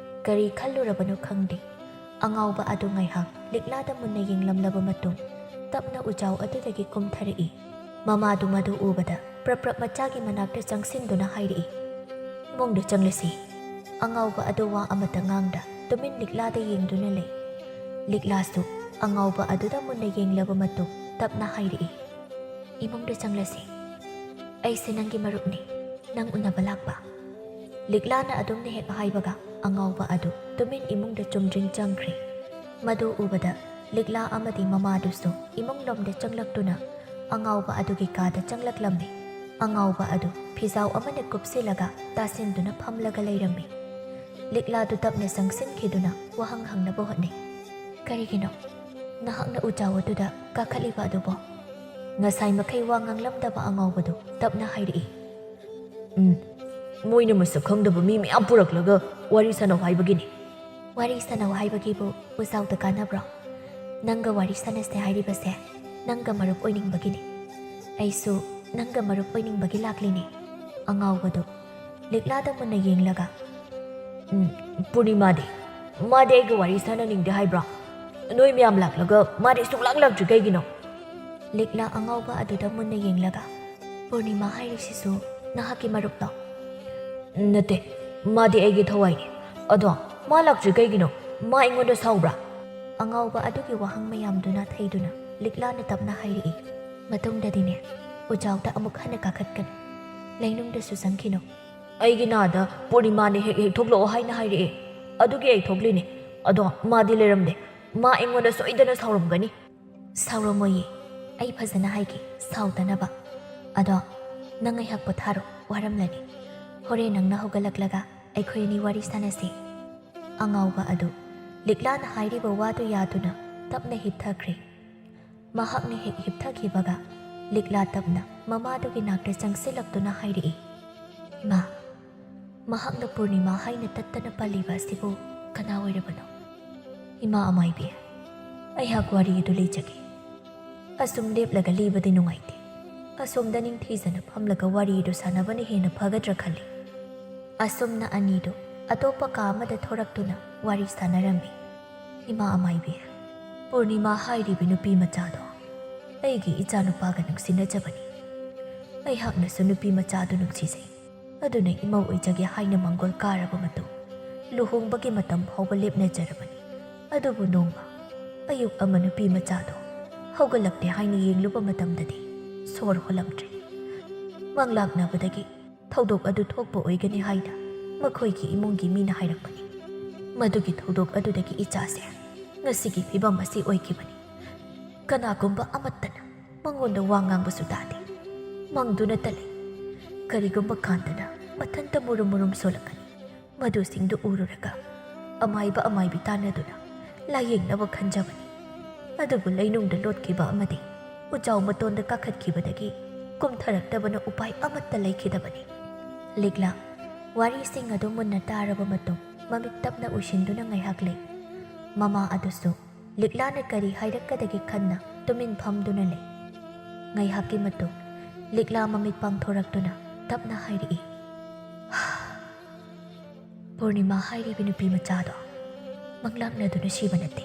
ꯀꯔꯤ ꯈꯜꯂꯨꯔꯕꯅꯣ ꯈꯪꯗꯦ, ꯑꯉꯥꯎꯕ ꯑꯗꯨ ꯉꯥꯏꯍꯥꯛ ꯂꯤꯛꯂꯥꯗ ꯃꯨꯟꯅ ꯌꯦꯡꯂꯝꯂꯕ ꯃꯇꯨꯡ ꯇꯞꯅ ꯎꯆꯥꯎ ꯑꯗꯨꯗꯒꯤ ꯀꯨꯝꯊꯔꯛꯏ꯫ ꯃꯃꯥꯗꯨ ꯃꯗꯨ ꯎꯕꯗ ꯄ꯭ꯔꯞ ꯃꯆꯥꯒꯤ ꯃꯅꯥꯛꯇ ꯆꯪꯁꯤꯟꯗꯨꯅ ꯍꯥꯏꯔꯛꯏ, "ꯏꯃꯨꯡꯗ ꯆꯪꯂꯁꯤ." ꯑꯉꯥꯎꯕ ꯑꯗꯨ ꯋꯥ ꯑꯃꯇ ꯉꯥꯡꯗ ꯇꯨꯃꯤꯟ ꯂꯤꯛꯂꯥꯗ ꯌꯦꯡꯗꯨꯅ ꯂꯩ꯫ ꯂꯤꯛꯂꯥꯁꯨ ꯑꯉꯥꯎꯕ ꯑꯗꯨꯗ ꯃꯨꯟꯅ ꯌꯦꯡꯂꯕ ꯃꯇꯨꯡ ꯇꯞꯅ ꯍꯥꯏꯔꯛꯏ, "ꯏꯃꯨꯡꯗ ꯆꯪꯂꯁꯤ. ꯑꯩꯁꯦ ꯅꯪꯒꯤ ꯃꯔꯨꯞꯅꯤ, ꯅꯪ ꯎꯅꯕ ꯂꯥꯛꯄ." ꯂꯤꯛꯂꯥꯅ ꯑꯗꯨꯝꯅ ꯍꯦꯛ ꯍꯥꯏꯕꯒ ꯑꯉꯥꯎꯕ ꯑꯗꯨ ꯇꯨꯃꯤꯟ ꯏꯃꯨꯡꯗ ꯆꯨꯝꯗ꯭ꯔꯤꯡ ꯆꯪꯈ꯭ꯔꯦ꯫ ꯃꯗꯨ ꯎꯕꯗ ꯂꯤꯛꯂꯥ ꯑꯃꯗꯤ ꯃꯃꯥꯗꯨꯁꯨ ꯏꯃꯨꯡꯂꯣꯝꯗ ꯆꯪꯂꯛꯇꯨꯅ ꯑꯉꯥꯎꯕ ꯑꯗꯨꯒꯤ ꯀꯥꯗ ꯆꯪꯂꯛꯂꯝꯃꯤ꯫ ꯑꯉꯥꯎꯕ ꯑꯗꯨ ꯐꯤꯖꯥꯎ ꯑꯃꯅ ꯀꯨꯞꯁꯤꯜꯂꯒ ꯇꯥꯁꯤꯟꯗꯨꯅ ꯐꯝꯂꯒ ꯂꯩꯔꯝꯃꯤ꯫ ꯂꯤꯛꯂꯥꯗꯨ ꯇꯞꯅ ꯆꯪꯁꯤꯟꯈꯤꯗꯨꯅ ꯋꯥꯍꯪ ꯍꯪꯅꯕ ꯍꯣꯠꯅꯩ, "ꯀꯔꯤꯒꯤꯅꯣ ꯅꯍꯥꯛꯅ ꯎꯖꯥꯎ ꯑꯗꯨꯗ ꯀꯥꯈꯠꯂꯤꯕ ꯑꯗꯨꯕꯣ?" ꯉꯁꯥꯏ ꯃꯈꯩ ꯋꯥ ꯉꯥꯡꯂꯝꯗꯕ ꯑꯉꯥꯎꯕꯗꯨ ꯇꯞꯅ ꯍꯥꯏꯔꯛꯏ, "ꯃꯣꯏꯅ ꯃꯁꯛ ꯈꯪꯗꯕ ꯃꯤ ꯃꯌꯥꯝ ꯄꯨꯔꯛꯂꯒ ꯋꯥꯔꯤ ꯁꯥꯟꯅꯧ ꯍꯥꯏꯕꯒꯤꯅꯤ." "ꯋꯥꯔꯤ ꯁꯥꯟꯅꯧ ꯍꯥꯏꯕꯒꯤꯕꯨ ꯎꯖꯥꯎꯗ ꯀꯥꯟꯅꯕ꯭ꯔꯣ? ꯅꯪꯒ ꯋꯥꯔꯤ ꯁꯥꯟꯅꯁꯦ ꯍꯥꯏꯔꯤꯕꯁꯦ ꯅꯪꯒ ꯃꯔꯨꯞ ꯑꯣꯏꯅꯤꯡꯕꯒꯤꯅꯤ. ꯑꯩꯁꯨ ꯅꯪꯒ ꯃꯔꯨꯞ ꯑꯣꯏꯅꯤꯡꯕꯒꯤ ꯂꯥꯛꯂꯤꯅꯤ." ꯑꯉꯥꯎꯕꯗꯨ ꯂꯤꯛꯂꯥꯗ ꯃꯨꯟꯅ ꯌꯦꯡꯂꯒ, "ꯄꯨꯔꯅꯤꯃꯥꯗꯤ? ꯃꯥꯗꯤ ꯑꯩꯒ ꯋꯥꯔꯤ ꯁꯥꯟꯅꯅꯤꯡꯗꯦ ꯍꯥꯏꯕ꯭ꯔꯥ? ꯅꯣꯏ ꯃꯌꯥꯝ ꯂꯥꯛꯂꯒ ꯃꯥꯗꯤ ꯁꯨꯡꯂꯥꯛ ꯂꯥꯛꯇ꯭ꯔꯤ ꯀꯩꯒꯤꯅꯣ?" ꯂꯤꯛꯂꯥ ꯑꯉꯥꯎꯕ ꯑꯗꯨꯗ ꯃꯨꯟꯅ ꯌꯦꯡꯂꯒ, "ꯄꯨꯔꯅꯤꯃꯥ ꯍꯥꯏꯔꯤꯁꯤꯁꯨ ꯅꯍꯥꯛꯀꯤ ꯃꯔꯨꯞꯂꯣ?" "ꯅꯠꯇꯦ, ꯃꯥꯗꯤ ꯑꯩꯒꯤ ꯊꯋꯥꯏꯅꯤ. ꯑꯗꯣ ꯃꯥ ꯂꯥꯛꯇ꯭ꯔꯤ ꯀꯩꯒꯤꯅꯣ? ꯃꯥ ꯑꯩꯉꯣꯟꯗ ꯁꯥꯎꯕ꯭ꯔꯥ?" ꯑꯉꯥꯎꯕ ꯑꯗꯨꯒꯤ ꯋꯥꯍꯪ ꯃꯌꯥꯝꯗꯨꯅ ꯊꯩꯗꯨꯅ ꯂꯤꯛꯂꯥꯅ ꯇꯞꯅ ꯍꯥꯏꯔꯛꯏ, "ꯃꯇꯨꯡꯗꯗꯤꯅꯦ ꯎꯖꯥꯎꯗ ꯑꯃꯨꯛ ꯍꯟꯅ ꯀꯥꯈꯠꯀꯅꯨ. ꯂꯩꯅꯨꯡꯗꯁꯨ ꯆꯪꯈꯤꯅꯨ." "ꯑꯩꯒꯤ ꯅꯥꯗ ꯄꯨꯔꯅꯤꯃꯥꯅ ꯍꯦꯛ ꯊꯣꯛꯂꯛꯑꯣ ꯍꯥꯏꯅ ꯍꯥꯏꯔꯛꯑꯦ. ꯑꯗꯨꯒꯤ ꯑꯩ ꯊꯣꯛꯂꯤꯅꯤ. ꯑꯗꯣ ꯃꯥꯗꯤ ꯂꯩꯔꯝꯗꯦ. ꯃꯥ ꯑꯩꯉꯣꯟꯗ ꯁꯣꯏꯗꯅ ꯁꯥꯎꯔꯝꯒꯅꯤ." "ꯁꯥꯎꯔꯝꯃꯣꯏꯌꯦ. ꯑꯩ ꯐꯖꯅ ꯍꯥꯏꯒꯦ ꯁꯥꯎꯗꯅꯕ. ꯑꯗꯣ ꯅꯪ ꯉꯥꯏꯍꯥꯛ ꯄꯣꯊꯥꯔꯣ, ꯋꯥꯔꯝꯂꯅꯤ. ꯍꯣꯔꯦꯟ ꯅꯪꯅ ꯍꯧꯒꯠꯂꯛꯂꯒ ꯑꯩꯈꯣꯏ ꯑꯅꯤ ꯋꯥꯔꯤ ꯁꯥꯟꯅꯁꯤ." ꯑꯉꯥꯎꯕ ꯑꯗꯨ ꯂꯤꯛꯂꯥꯅ ꯍꯥꯏꯔꯤꯕ ꯋꯥꯗꯨ ꯌꯥꯗꯨꯅ ꯇꯞꯅ ꯍꯤꯞꯊꯈ꯭ꯔꯦ꯫ ꯃꯍꯥꯛꯅ ꯍꯦꯛ ꯍꯤꯞꯊꯈꯤꯕꯒ ꯂꯤꯛꯂꯥ ꯇꯞꯅ ꯃꯃꯥꯗꯨꯒꯤ ꯅꯥꯛꯇ ꯆꯪꯁꯤꯜꯂꯛꯇꯨꯅ ꯍꯥꯏꯔꯛꯏ, "ꯏꯃꯥ, ꯃꯍꯥꯛꯅ ꯄꯨꯔꯅꯤꯃꯥ ꯍꯥꯏꯅ ꯇꯠꯇꯅ ꯄꯜꯂꯤꯕ ꯑꯁꯤꯕꯨ ꯀꯅꯥ ꯑꯣꯏꯔꯕꯅꯣ?" "ꯏꯃꯥ ꯑꯃꯥꯏꯕꯤ, ꯑꯩꯍꯥꯛ ꯋꯥꯔꯤ ꯑꯗꯨ ꯂꯩꯖꯒꯦ. ꯑꯁꯨꯝ ꯂꯦꯞꯂꯒ ꯂꯤꯕꯗꯤ ꯅꯨꯡꯉꯥꯏꯇꯦ. ꯑꯁꯣꯝꯗ ꯅꯤꯡꯊꯤꯖꯅ ꯐꯝꯂꯒ ꯋꯥꯔꯤ ꯑꯗꯨ ꯁꯥꯟꯅꯕꯅ ꯍꯦꯟꯅ ꯐꯒꯗ꯭ꯔꯥ ꯈꯜꯂꯤ." ꯑꯁꯨꯝꯅ ꯑꯅꯤꯗꯨ ꯑꯇꯣꯞꯄ ꯀꯥ ꯑꯃꯗ ꯊꯣꯔꯛꯇꯨꯅ ꯋꯥꯔꯤ ꯁꯥꯟꯅꯔꯝꯃꯤ꯫ "ꯏꯃꯥ ꯑꯃꯥꯏꯕꯤ, ꯄꯨꯔꯅꯤꯃꯥ ꯍꯥꯏꯔꯤꯕꯤ ꯅꯨꯄꯤ ꯃꯆꯥꯗꯣ ꯑꯩꯒꯤ ꯏꯆꯥꯅꯨꯄꯥꯒ ꯅꯨꯡꯁꯤꯅꯖꯕꯅꯤ. ꯑꯩꯍꯥꯛꯅꯁꯨ ꯅꯨꯄꯤ ꯃꯆꯥꯗꯨ ꯅꯨꯡꯁꯤꯖꯩ. ꯑꯗꯨꯅ ꯏꯃꯧ ꯑꯣꯏꯖꯒꯦ ꯍꯥꯏꯅ ꯃꯥꯡꯒꯣꯜ ꯀꯥꯔꯕ ꯃꯇꯨꯡ ꯂꯨꯍꯣꯡꯕꯒꯤ ꯃꯇꯝ ꯐꯥꯎꯕ ꯂꯦꯞꯅꯖꯔꯕꯅꯤ. ꯑꯗꯨꯕꯨ ꯅꯣꯡꯃ ꯑꯌꯨꯛ ꯑꯃ ꯅꯨꯄꯤ ꯃꯆꯥꯗꯣ ꯍꯧꯒꯠꯂꯛꯇꯦ ꯍꯥꯏꯅ ꯌꯦꯡꯂꯨꯕ ꯃꯇꯝꯗꯗꯤ ꯁꯣꯔ ꯍꯣꯜꯂꯝꯗ꯭ꯔꯦ. ꯃꯪꯂꯥꯛꯅꯕꯗꯒꯤ ꯊꯧꯗꯣꯛ ꯑꯗꯨ ꯊꯣꯛꯄ ꯑꯣꯏꯒꯅꯤ ꯍꯥꯏꯅ ꯃꯈꯣꯏꯒꯤ ꯏꯃꯨꯡꯒꯤ ꯃꯤꯅ ꯍꯥꯏꯔꯛꯄꯅꯤ. ꯃꯗꯨꯒꯤ ꯊꯧꯗꯣꯛ ꯑꯗꯨꯗꯒꯤ ꯏꯆꯥꯁꯦ ꯉꯁꯤꯒꯤ ꯐꯤꯕꯝ ꯑꯁꯤ ꯑꯣꯏꯈꯤꯕꯅꯤ. ꯀꯅꯥꯒꯨꯝꯕ ꯑꯃꯠꯇꯅ ꯃꯉꯣꯟꯗ ꯋꯥ ꯉꯥꯡꯕꯁꯨ ꯇꯥꯗꯦ. ꯃꯪꯗꯨꯅꯇ ꯂꯩ. ꯀꯔꯤꯒꯨꯝꯕ ꯀꯥꯟꯗꯅ ꯃꯊꯟꯇ ꯃꯨꯔꯨꯝ ꯃꯨꯔꯨꯝ ꯁꯣꯜꯂꯛꯀꯅꯤ. ꯃꯗꯨꯁꯤꯡꯗꯨ ꯎꯔꯨꯔꯒ ꯑꯃꯥꯏꯕꯤ ꯇꯥꯟꯅꯗꯨꯅ ꯂꯥꯌꯦꯡꯅꯕ ꯈꯟꯖꯕꯅꯤ. ꯑꯗꯨꯕꯨ ꯂꯩꯅꯨꯡꯗ ꯂꯣꯠꯈꯤꯕ ꯑꯃꯗꯤ ꯎꯖꯥꯎ ꯃꯇꯣꯟꯗ ꯀꯥꯈꯠꯈꯤꯕꯗꯒꯤ ꯀꯨꯝꯊꯔꯛꯇꯕꯅ ꯎꯄꯥꯏ ꯑꯃꯠꯇ ꯂꯩꯈꯤꯗꯕꯅꯤ." ꯂꯤꯛꯂꯥ ꯋꯥꯔꯤꯁꯤꯡ ꯑꯗꯨ ꯃꯨꯟꯅ ꯇꯥꯔꯕ ꯃꯇꯨꯡ ꯃꯃꯤꯠ ꯇꯞꯅ ꯎꯏꯁꯤꯟꯗꯨꯅ ꯉꯥꯏꯍꯥꯛ ꯂꯩ꯫ ꯃꯃꯥ ꯑꯗꯨꯁꯨ ꯂꯤꯛꯂꯥꯅ ꯀꯔꯤ ꯍꯥꯏꯔꯛꯀꯗꯒꯦ ꯈꯟꯅ ꯇꯨꯃꯤꯟ ꯐꯝꯗꯨꯅ ꯂꯩ꯫ ꯉꯥꯏꯍꯥꯛꯀꯤ ꯃꯇꯨꯡ ꯂꯤꯛꯂꯥ ꯃꯃꯤꯠ ꯄꯥꯡꯊꯣꯔꯛꯇꯨꯅ ꯇꯞꯅ ꯍꯥꯏꯔꯛꯏ, "ꯄꯨꯔꯅꯤꯃꯥ ꯍꯥꯏꯔꯤꯕꯤ ꯅꯨꯄꯤ ꯃꯆꯥꯗꯣ ꯃꯪꯂꯥꯛꯅꯗꯨꯅ ꯁꯤꯕ ꯅꯠꯇꯦ."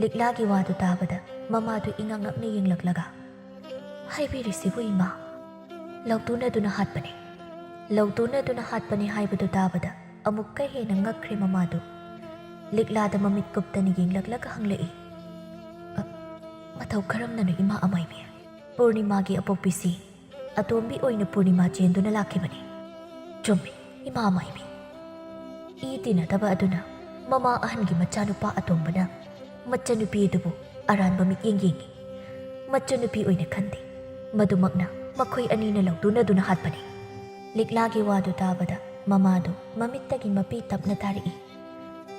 ꯂꯤꯛꯂꯥꯒꯤ ꯋꯥꯗꯨ ꯇꯥꯕꯗ ꯃꯃꯥꯗꯨ ꯏꯉꯛ ꯉꯛꯅ ꯌꯦꯡꯂꯛꯂꯒ, "ꯍꯥꯏꯕꯤꯔꯤꯁꯤꯕꯨ ꯏꯃꯥ, ꯂꯧꯇꯨꯅꯗꯨꯅ ꯍꯥꯠꯄꯅꯦ." ꯂꯧꯇꯨꯅꯗꯨꯅ ꯍꯥꯠꯄꯅꯦ ꯍꯥꯏꯕꯗꯨ ꯇꯥꯕꯗ ꯑꯃꯨꯛꯀ ꯍꯦꯟꯅ ꯉꯛꯈ꯭ꯔꯦ ꯃꯃꯥꯗꯨ꯫ ꯂꯤꯛꯂꯥꯗ ꯃꯃꯤꯠ ꯀꯨꯞꯇꯅ ꯌꯦꯡꯂꯛꯂꯒ ꯍꯪꯂꯛꯏ, "ꯃꯇꯧ ꯀꯔꯝꯅꯅꯣ ꯏꯃꯥ ꯑꯃꯥꯏꯕꯤ? ꯄꯨꯔꯅꯤꯃꯥꯒꯤ ꯑꯄꯣꯛꯄꯤꯁꯤ ꯑꯇꯣꯝꯕꯤ ꯑꯣꯏꯅ ꯄꯨꯔꯅꯤꯃꯥ ꯆꯦꯟꯗꯨꯅ ꯂꯥꯛꯈꯤꯕꯅꯤ." "ꯆꯨꯝꯃꯤ ꯏꯃꯥ ꯑꯃꯥꯏꯕꯤ." ꯏ ꯇꯤꯟꯅꯗꯕ ꯑꯗꯨꯅ ꯃꯃꯥ ꯑꯍꯟꯒꯤ ꯃꯆꯥꯅꯨꯄꯥ ꯑꯇꯣꯝꯕꯅ ꯃꯆꯟꯅꯨꯄꯤ ꯑꯗꯨꯕꯨ ꯑꯔꯥꯟꯕ ꯃꯤꯠꯌꯦꯡ ꯌꯦꯡꯉꯤ. ꯃꯆꯟꯅꯨꯄꯤ ꯑꯣꯏꯅ ꯈꯟꯗꯦ. ꯃꯗꯨꯃꯛꯅ ꯃꯈꯣꯏ ꯑꯅꯤꯅ ꯂꯧꯇꯨꯅꯗꯨꯅ ꯍꯥꯠꯄꯅꯤ." ꯂꯤꯛꯂꯥꯒꯤ ꯋꯥꯗꯨ ꯇꯥꯕꯗ ꯃꯃꯥꯗꯨ ꯃꯃꯤꯠꯇꯒꯤ ꯃꯄꯤ ꯇꯞꯅ ꯇꯥꯔꯛꯏ꯫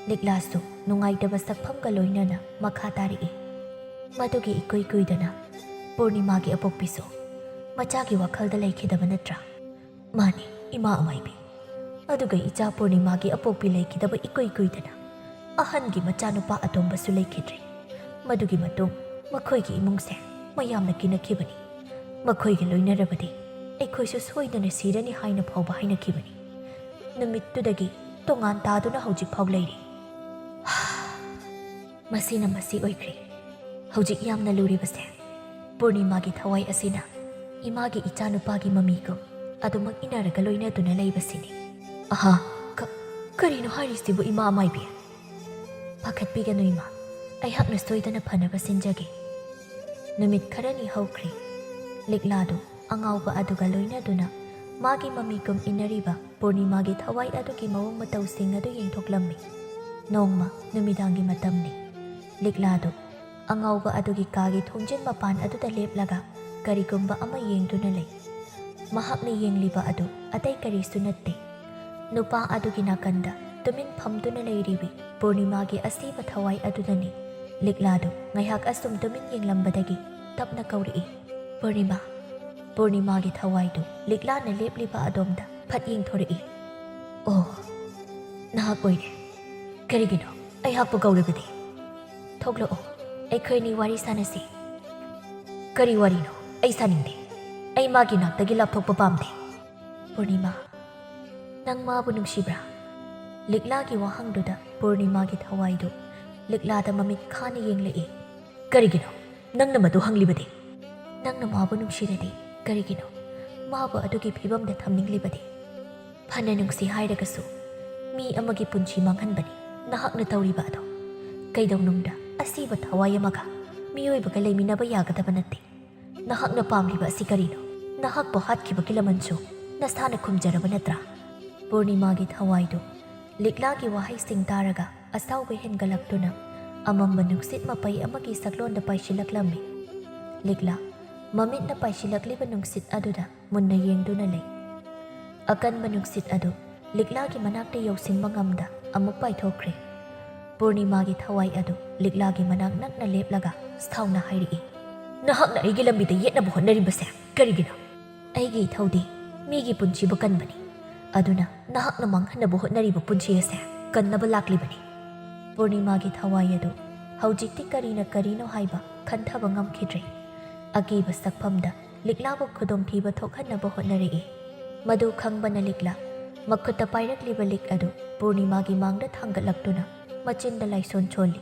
ꯂꯤꯛꯂꯥꯁꯨ ꯅꯨꯡꯉꯥꯏꯇꯕ ꯁꯛꯐꯝꯒ ꯂꯣꯏꯅꯅ ꯃꯈꯥ ꯇꯥꯔꯛꯏ, "ꯃꯗꯨꯒꯤ ꯏꯀꯨꯏ ꯀꯨꯏꯗꯅ ꯄꯨꯔꯅꯤꯃꯥꯒꯤ ꯑꯄꯣꯛꯄꯤꯁꯨ ꯃꯆꯥꯒꯤ ꯋꯥꯈꯜꯗ ꯂꯩꯈꯤꯗꯕ ꯅꯠꯇ꯭ꯔꯥ?" "ꯃꯥꯅꯤ ꯏꯃꯥ ꯑꯃꯥꯏꯕꯤ. ꯑꯗꯨꯒ ꯏꯆꯥ ꯄꯨꯔꯅꯤꯃꯥꯒꯤ ꯑꯄꯣꯛꯄꯤ ꯂꯩꯈꯤꯗꯕ ꯏꯀꯨꯏ ꯀꯨꯏꯗꯅ ꯑꯍꯟꯒꯤ ꯃꯆꯥꯅꯨꯄꯥ ꯑꯇꯣꯝꯕꯁꯨ ꯂꯩꯈꯤꯗ꯭ꯔꯦ. ꯃꯗꯨꯒꯤ ꯃꯇꯨꯡ ꯃꯈꯣꯏꯒꯤ ꯏꯃꯨꯡꯁꯦ ꯃꯌꯥꯝꯅ ꯀꯤꯅꯈꯤꯕꯅꯤ. ꯃꯈꯣꯏꯒ ꯂꯣꯏꯅꯔꯕꯗꯤ ꯑꯩꯈꯣꯏꯁꯨ ꯁꯣꯏꯗꯅ ꯁꯤꯔꯅꯤ ꯍꯥꯏꯅ ꯐꯥꯎꯕ ꯍꯥꯏꯅꯈꯤꯕꯅꯤ. ꯅꯨꯃꯤꯠꯇꯨꯗꯒꯤ ꯇꯣꯉꯥꯟ ꯇꯥꯗꯨꯅ ꯍꯧꯖꯤꯛ ꯐꯥꯎ ꯂꯩꯔꯤ." "ꯃꯁꯤꯅ ꯃꯁꯤ ꯑꯣꯏꯈ꯭ꯔꯦ. ꯍꯧꯖꯤꯛ ꯌꯥꯝꯅ ꯂꯨꯔꯤꯕꯁꯦ ꯄꯨꯔꯅꯤꯃꯥꯒꯤ ꯊꯋꯥꯏ ꯑꯁꯤꯅ इमागी इचानुपागी ममीगुम अदुमक इनारगा लोइनादुना लेबसिनी आहा करिनो हारिसिबु इमा अमाइबि पाखतपिगनु इमा अयहाकना सोइदना फनबा सिनजगे नुमित खरनी हौख्री लिक्लादु अंगाउबा अदुगा लोइनादुना मागी ममीगुम इनरिबा पूर्णिमागी थवाई अदुगी मवंग मतौसिंग अदु येंथोक्लम्मि नोंगमा नुमिदांगी मतमनि लिक्लादु अंगाउबा अदुगी कागी थोंजिन मपान अदुदा लेपलागा करिगुम्बा अमा येंगदुना लेइ महाकना येंगलिबा अदु अतै करिसु नत्ते नुपा अदुगी नाकंदा Tumin फमदुना लेरिबि पूर्णिमागी असीबा थवाई अदुदनि लिक्लादु ngayhak asum tumin yenglambadagi tapna kauri पूर्णिमागी थवाईदु लिक्लाना लेपलिबा अदोमदा फट येंथोरइ ओ नाहक ओइरे करिगिनो अयहाकपु गौरिबदि थोक्लो अखोइनी वारी सानसि करी वारीनो अई सानिंदे अई मागी नाक्तगी लापथोकपा पामदे पूर्णिमा नंग माबु नुंसिब्रा लिक्लागी वाहंगदुदा पूर्णिमागी थवाईदु लिक्लादा ममित खाना येंगलइ करिगिनो नंगना मदु हंगलिबदि नंगना माबु नुंसिरदि करिगिनो माबु अदुगी फिबमदा थमनिंगलिबदि फना नुंसि हाइरगसु मी अमगी पुंची मांगहनबनि नाहकना तौरिबा अदो कैदौनुंगदा असीबा थवाई अमगा मियोइबगा लेमिनबा यागदबा नत्ते नाहकना पामलिबा असि करिनो नाहकबु हातखिबगी लमनसु नसाना खुमजरबा नत्रा पूर्णिमागी थवाईदु लिक्लागी वाहैसिंग तारगा असाउबे हेनगलक्तुना अमम्बा नुंसित मपै अमगी सकलोंदा पाइसिलक्लम्मि लिक्ला ममितना पाइसिलक्लिबा नुंसित अदुदा मुन्ना येंगदुना लेइ अकनबा नुंसित अदु लिक्लागी मनाक्ता यौसिनबा ngamda अमुक पाइथोख्रे पूर्णिमागी थवाई अदु लिक्लागी मनाक नकना लेपलागा स्थाउना हाइरिइ नाहकना अइगी लंबिदा येतनबा होनरिबसे करिगिनो अइगी थौदी मीगी पुंचिबु कनबनि अदुना नाहकना मांगहनबा होनरिबा पुंची असे कन्नबा लाक्लिबनि पूर्णिमागी थवाई अदु हौजिक्ति करिना करिनो हाइबा खन्थबा ngamखिद्रे अकीबा सकफमदा लिक्लाबु खुदोमथीबा थोखहनबा होनरिइ मदु खंगबना लिक्ला मखुता पाइरक्लिबा लिक अदु पूर्णिमागी मांगदा थांगलक्तुना मचिंदा लाइसोन छोली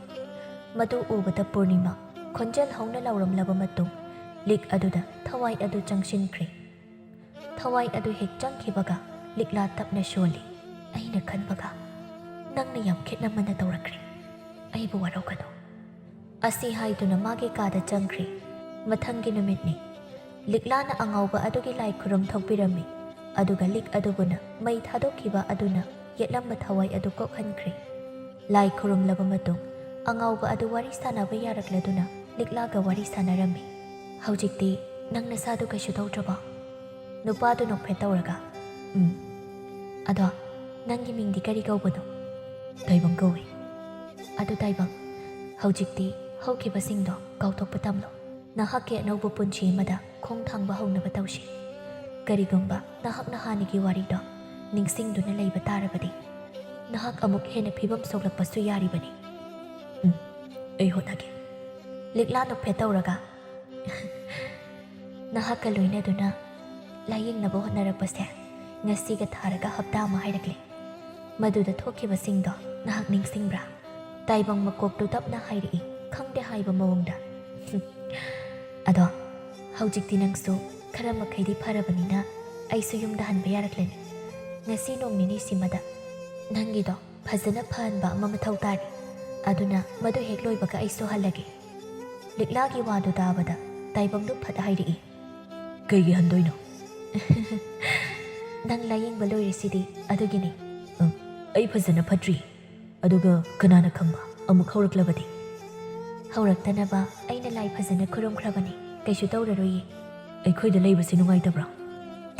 मदु उबदा पूर्णिमा खोंजल हौना लौरमलबा मतुंग लिक अदुदा थवाई अदु चंगसिनख्रे थवाई अदु हेक चंगखिबगा लिक्ला तपना शोली अइना खनबगा नंगना याम खेतनमना तौरख्रे अइबु वारौगनो असि हाइदुना मागे कादा चंगख्रे मथंगी नुमितनि लिक्लाना अंगाउबा अदुगी लाई खुरम थोकबिरम्मि अदुगा लिक अदुबुना मई थादोखिबा अदुना येतलम्बा थवाई अदु कोखनख्रे लाई खुरमलबा मतुंग अंगाउबा अदु वारी सानाबा यारक्लदुना लिक्लागा वारी सानारम्मि हौजिक्ति नंग नसादु कैसु तौद्रबा नुपादु नोकफे तौरगा अदो नंगी मिंगदि करि कौबनो ताइबंग कौवे अदु ताइबंग हौजिक्ति हौखिबसिंगदो कौथोकपा तमलो नाहकके अनौबा पुंची अमदा खोंग थांबा हौनबा तौसि करिगुम्बा नाहकना हानिगी वारीदो निंगसिंगदुना लैबा तारबदि नाहक अमुक हेना फिबम सोगलकपसु यारिबनि अइ होनागे लिक्ला नोकफे तौरगा नाहकका लोइनादुना लायेंगनबा होनरकपसे ngasiga tharaga hapta ama hairакle maduda thokibasingdo nahak ningsingbra taibang makoktu tapna hairi khangde haiba mawongda ado haujikti nangsu khara makhaidi pharabanina aisu yumda hanba yarakleni ngasi nongmini simada nangido phajana phanba ama mathau tari aduna madu hekloibaga aisu halage liklagi wadu dabada taibangdu phat hairi kaigi handoino नंग लायेंगबा लोइरिसिदि अदुगिनि अई फजना फट्री अदुगा कनाना खंबा अमुक हौरक्लबदि हौरक्तनबा अइना लाई फजना खुरमख्रबनि कैसु तौररोये अइखोइदा लैबसि नुंगाइतब्रा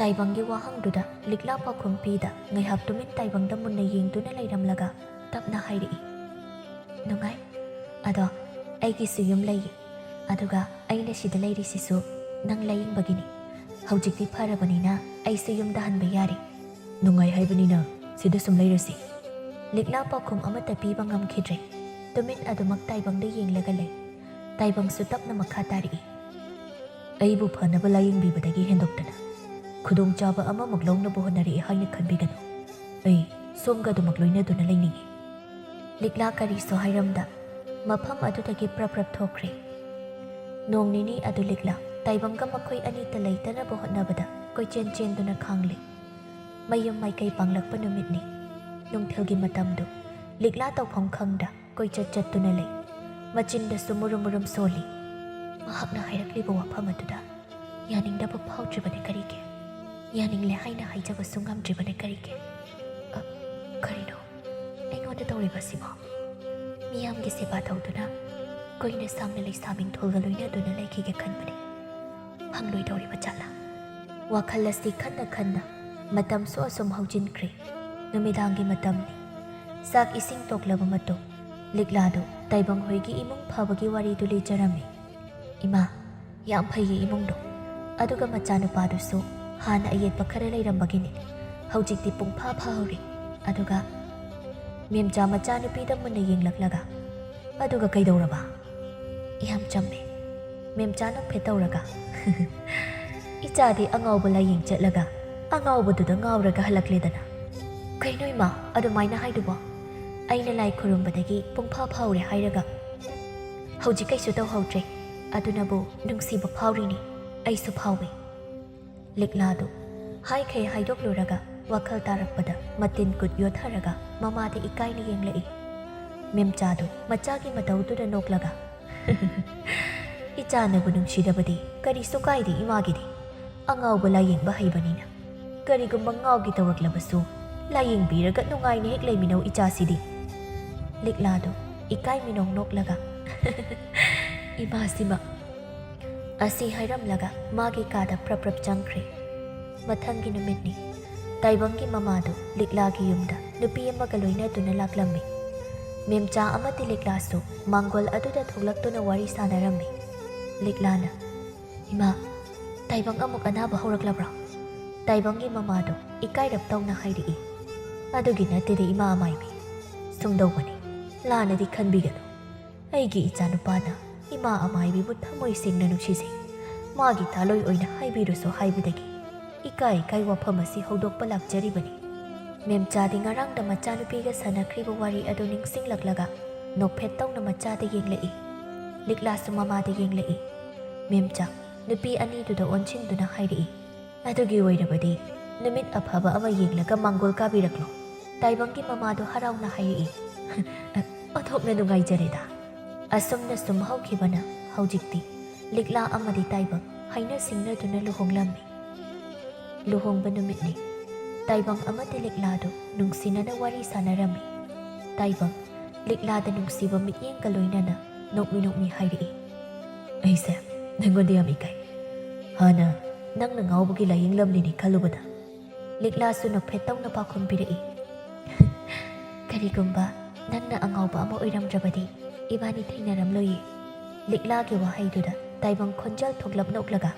ताइबंगी वाहंगदुदा लिक्ला पाखुमपीदा ngayhak tumin taibangda munna yengduna lairamlaga tapna hairi nungai ado aigi suyum lai aduga aina sida lairisisu nang layingbagini हौजिक्ति फरबनिना ऐसे युमदा हनबा यारे नुंगाई हाइबनिना सिदा सुम लैरसि लिक्ला पाखुम अमता पीबा ngamखिद्रे तुमिन अदुमक ताइबंगदा येंगलगा लै ताइबंगसु तपना मखा तारि अइबु फनबा लायेंगबिबदगी हेंदोक्तना खुदोंग चाबा अममक लौनबा होनरि हाइना खनबिगनो अइ सोमगा दुमक लोइनादुना लैनिंगे लिक्ला करिसो हाइरमदा मफम अदुदगी प्रप्रप थोख्रे नोंनिनी अदु लिक्ला ताइबंगा मखोई अनीता लेतनबो होटनबदा कोइचेन चेंदुना खांगले मयम माइकई पांगलकपा नुमितनी नुंगथेलगी मतमदु लिगला तौफम खंगदा कोइचत चत्तुना ले मचिंदसु मुरुम मुरुम सोली महाकना हायरक्लिबो वाफम अदुदा यानिंगदबो फाउद्रिबने करिगे यानिंगले हाइना हाइजबो सुंगामद्रिबने करिगे करिनो एंगोंदा तौरिबसिमो मियामगी सेबा तौदुना कोइना सामने लेसामिंग थोलगा लोइनादुना लेखिगे खनबने फंगलोइदौरिबा चला वाखल असि खन्ना खन्ना मतम सो असुम हौजिनख्रे नुमिदांगी मतमनी साक इसिंग तोकलबा मतो लिगलादो ताइबंग होइगी इमुंग फाबगी वारीदु लिजरमी इमा याम फैये इमुंगदो अदुगा मचानुपादुसु हाना अयेतपा खरा लैरमबगिनी हौजिक्ति पुंफा फाहौरि अदुगा मेमचा मचानुपीदा मुन्ना येंगलक्लगा अदुगा कैदौरबा याम चम्मे मेमचाना फेतौरगा इचादी अंगावबा लायेंग चटलगा अंगावबदुदा ngawraga halakledana kaino ima adumaina haidubo aina lai khurumbadagi pungpha phawre hairaga hauji kaisu taw hautre adunabu nungsiba phawrini aisu phawwe likladu hai khai haidok luraga wakhal tarakpada matin kut yotharaga mamade ikaini yenglei memchadu machagi matawduda noklaga ichanabu nungsidabadi kari sukaidi imagidi angawba layengba haibanina करिगुम्बा ngawgi tawraklabasु layeng biraga nungaina hek leiminau ichasidi liklado ikai minong noklaga imasima asi hairamlaga magi kada praprap changkhre mathangi numitni taibangi mamadu liklagi yumda nupi amaga loina tuna laklammi memcha amati liklasu mangol aduda tholaktuna wari sanarammi liklana ima taibang amuk anaba horaklabra ताइबंगी ममादो इकाइरब तौना हाइरि अदुगी नतेदे इमा अमाइबी सुंदौबनी लानदी खनबिगनो अइगी इचानुपाना इमा अमाइबीबु थमोइ सिंगना नुक्सिसे मागी तालोइ ओइना हाइबिरुसो हाइबिदगी इकाइ इकाइ वाफम असि हौदोकपा लाक्चरिबनी मेमचादी ngarangda machanupiga sanakriba wari adu ningsinglakलाga नोकफेत तौना मचादा येंगलई लिक्लासु ममादा येंगलई मेमचा नुपी अनीदुदा ओनचिंदुना हाइरि अदुगी ओइरबदी नुमित अफबा अमा येंगलगा मांगोल काबिरक्लो ताइबंगी ममादो हराउना हाइरि अथोकना नुंगाइजरेदा असुमना सुम हौखिबना हौजिक्ति लिक्ला अमदी ताइबंग हाइना सिंगनदुना लुहोंगलम्मी लुहोंगबा नुमितनि ताइबंग अमदी लिक्लादो नुंसिनना वारी सानारम्मी ताइबंग लिक्लादा नुंसिबा मित्येंगा लोइनना नोकमी हाइरि ऐसे नंगोंदे याम इकाइ हाना नंगना ngawbagi layenglamni khalubada liklasu nokphet tawna pakhum birai karigumba nangna angawba ama oiramdrabadi ibani thinaram loye liklagi wahaiduda taibang khonjal thoklap noklaga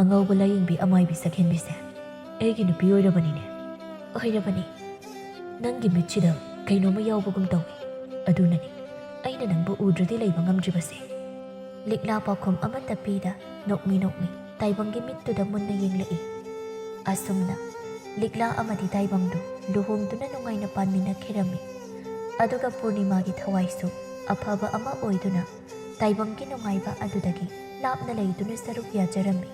angawba layengbi amai bi sakhen bise egi nupi oirabani ne oirabani nangi michida kainoma yawbagum tawi adunani aina nangbu udradi leiba ngamdribase likla pakhum amata pida nokmi ताइबंगी मित्तुदा Munna येंगलई असुमना लिक्ला अमदी ताइबंगदु लुहोंगदुना नुंगाइना पानमिना खेरमी अदुगा पूर्णिमागी थवाइसु अफबा अमा ओइदुना ताइबंगी नुंगाइबा अदुदगी लापना लैदुना सरुक याजरमी